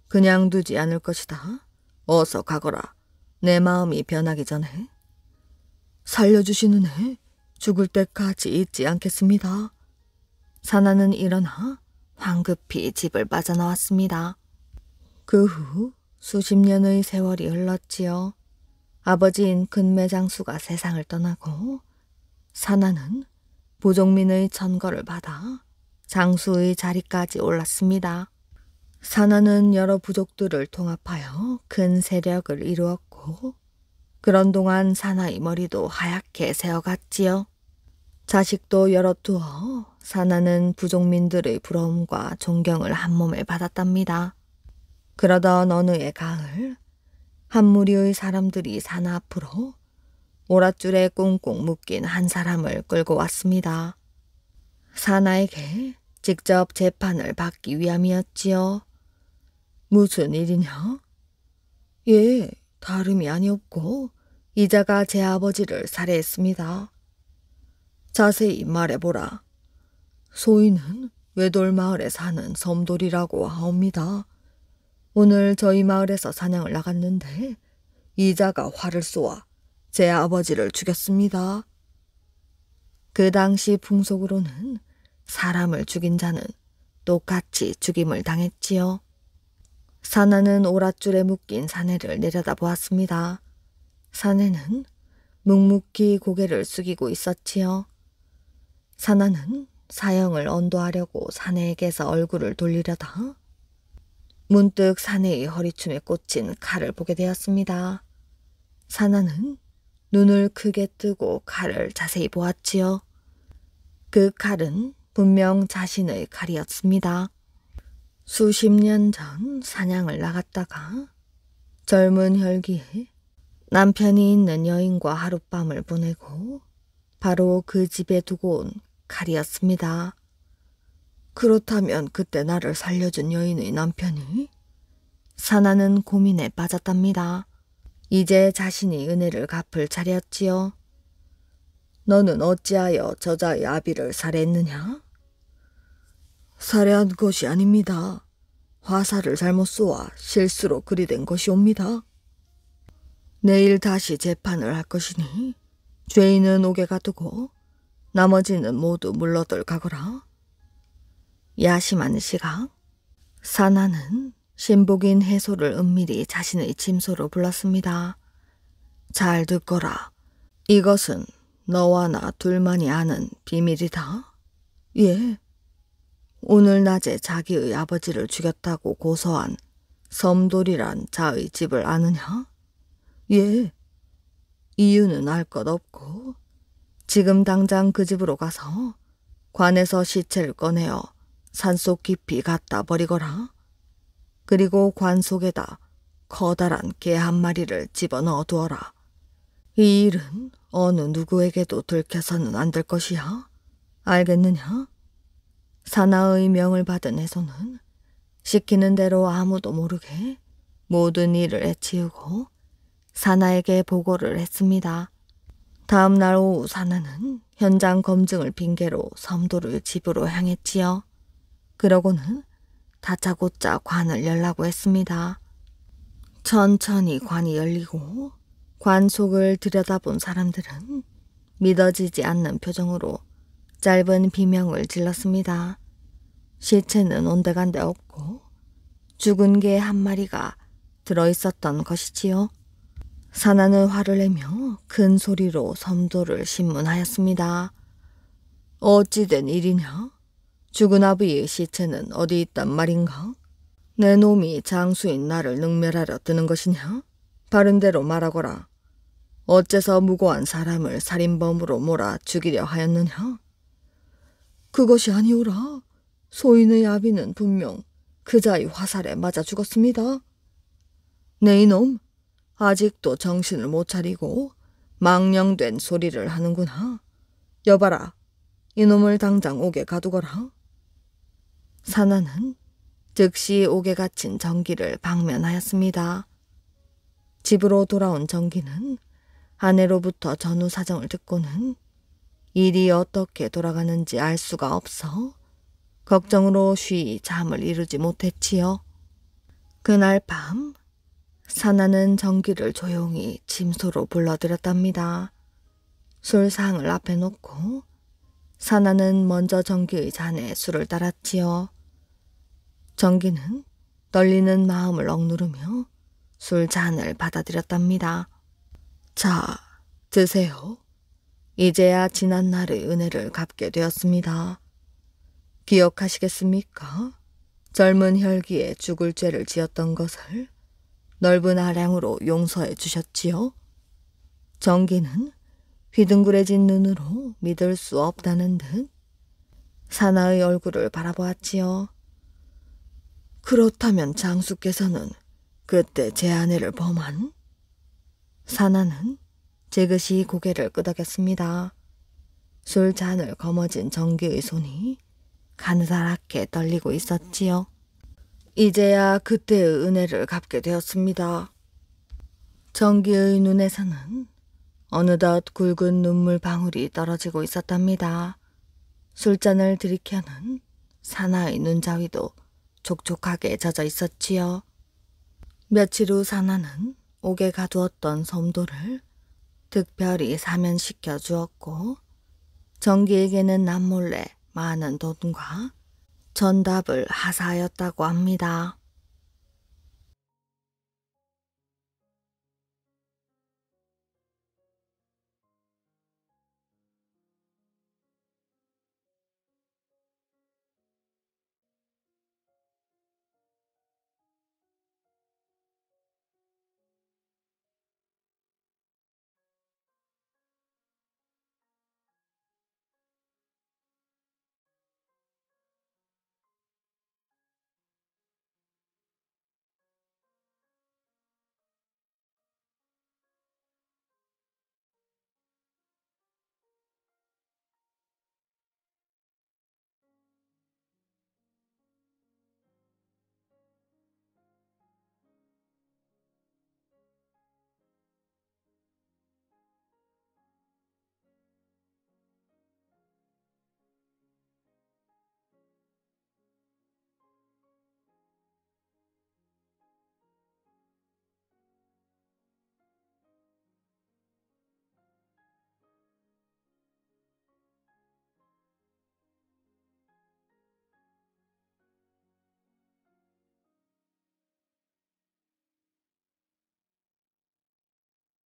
그냥 두지 않을 것이다. 어서 가거라. 내 마음이 변하기 전에. 살려주시는 애 죽을 때까지 잊지 않겠습니다. 사나는 일어나 황급히 집을 빠져나왔습니다. 그 후 수십 년의 세월이 흘렀지요. 아버지인 근매장수가 세상을 떠나고 사나는 부종민의 천거를 받아 장수의 자리까지 올랐습니다. 사나는 여러 부족들을 통합하여 큰 세력을 이루었고 그런 동안 사나의 머리도 하얗게 새어갔지요. 자식도 여럿 두어 사나는 부족민들의 부러움과 존경을 한 몸에 받았답니다. 그러던 어느 해 가을 한 무리의 사람들이 사나 앞으로 오랏줄에 꽁꽁 묶인 한 사람을 끌고 왔습니다. 사나에게 직접 재판을 받기 위함이었지요. 무슨 일이냐? 예, 다름이 아니었고 이자가 제 아버지를 살해했습니다. 자세히 말해보라. 소인은 외돌마을에 사는 섬돌이라고 하옵니다. 오늘 저희 마을에서 사냥을 나갔는데 이자가 활을 쏘아 제 아버지를 죽였습니다. 그 당시 풍속으로는 사람을 죽인 자는 똑같이 죽임을 당했지요. 사나는 오랏줄에 묶인 사내를 내려다보았습니다. 사내는 묵묵히 고개를 숙이고 있었지요. 사나는 사형을 언도하려고 사내에게서 얼굴을 돌리려다 문득 사내의 허리춤에 꽂힌 칼을 보게 되었습니다. 사나는 눈을 크게 뜨고 칼을 자세히 보았지요. 그 칼은 분명 자신의 칼이었습니다. 수십 년 전 사냥을 나갔다가 젊은 혈기에 남편이 있는 여인과 하룻밤을 보내고 바로 그 집에 두고 온 칼이었습니다. 그렇다면 그때 나를 살려준 여인의 남편이? 사나는 고민에 빠졌답니다. 이제 자신이 은혜를 갚을 차례였지요. 너는 어찌하여 저자의 아비를 살해했느냐? 살해한 것이 아닙니다. 화살을 잘못 쏘아 실수로 그리 된 것이옵니다. 내일 다시 재판을 할 것이니 죄인은 옥에 가두고 나머지는 모두 물러들 가거라. 야심한 시각, 사나는 신복인 해소를 은밀히 자신의 침소로 불렀습니다. 잘 듣거라. 이것은 너와 나 둘만이 아는 비밀이다. 예. 오늘 낮에 자기의 아버지를 죽였다고 고소한 섬돌이란 자의 집을 아느냐? 예. 이유는 알 것 없고 지금 당장 그 집으로 가서 관에서 시체를 꺼내어 산속 깊이 갖다 버리거라. 그리고 관 속에다 커다란 개 한 마리를 집어넣어 두어라. 이 일은 어느 누구에게도 들켜서는 안 될 것이야. 알겠느냐? 사나의 명을 받은 해손은 시키는 대로 아무도 모르게 모든 일을 해치우고 사나에게 보고를 했습니다. 다음 날 오후 사나는 현장 검증을 핑계로 섬돌을 집으로 향했지요. 그러고는 다짜고짜 관을 열라고 했습니다. 천천히 관이 열리고 관 속을 들여다본 사람들은 믿어지지 않는 표정으로 짧은 비명을 질렀습니다. 시체는 온데간데 없고 죽은 개 한 마리가 들어있었던 것이지요. 사나는 화를 내며 큰 소리로 섬돌을 신문하였습니다. 어찌된 일이냐? 죽은 아비의 시체는 어디 있단 말인가? 내 놈이 장수인 나를 능멸하려 드는 것이냐? 바른대로 말하거라. 어째서 무고한 사람을 살인범으로 몰아 죽이려 하였느냐? 그것이 아니오라. 소인의 아비는 분명 그자의 화살에 맞아 죽었습니다. 네 이놈, 아직도 정신을 못 차리고 망령된 소리를 하는구나. 여봐라, 이놈을 당장 옥에 가두거라. 사나는 즉시 옥에 갇힌 정기를 방면하였습니다. 집으로 돌아온 정기는 아내로부터 전후 사정을 듣고는 일이 어떻게 돌아가는지 알 수가 없어 걱정으로 쉬이 잠을 이루지 못했지요. 그날 밤 사나는 정기를 조용히 침소로 불러들였답니다. 술상을 앞에 놓고 사나는 먼저 정기의 잔에 술을 따랐지요. 정기는 떨리는 마음을 억누르며 술잔을 받아들였답니다. 자, 드세요. 이제야 지난날의 은혜를 갚게 되었습니다. 기억하시겠습니까? 젊은 혈기에 죽을 죄를 지었던 것을 넓은 아량으로 용서해 주셨지요. 정기는 휘둥그레진 눈으로 믿을 수 없다는 듯 사나의 얼굴을 바라보았지요. 그렇다면 장수께서는 그때 제 아내를 범한? 사나는 지그시 고개를 끄덕였습니다. 술잔을 거머쥔 정기의 손이 가느다랗게 떨리고 있었지요. 이제야 그때의 은혜를 갚게 되었습니다. 정기의 눈에서는 어느덧 굵은 눈물 방울이 떨어지고 있었답니다. 술잔을 들이켜는 사나의 눈자위도 촉촉하게 젖어 있었지요. 며칠 후 사나는 옥에 가두었던 섬돌을 특별히 사면시켜 주었고 정기에게는 남몰래 많은 돈과 전답을 하사하였다고 합니다.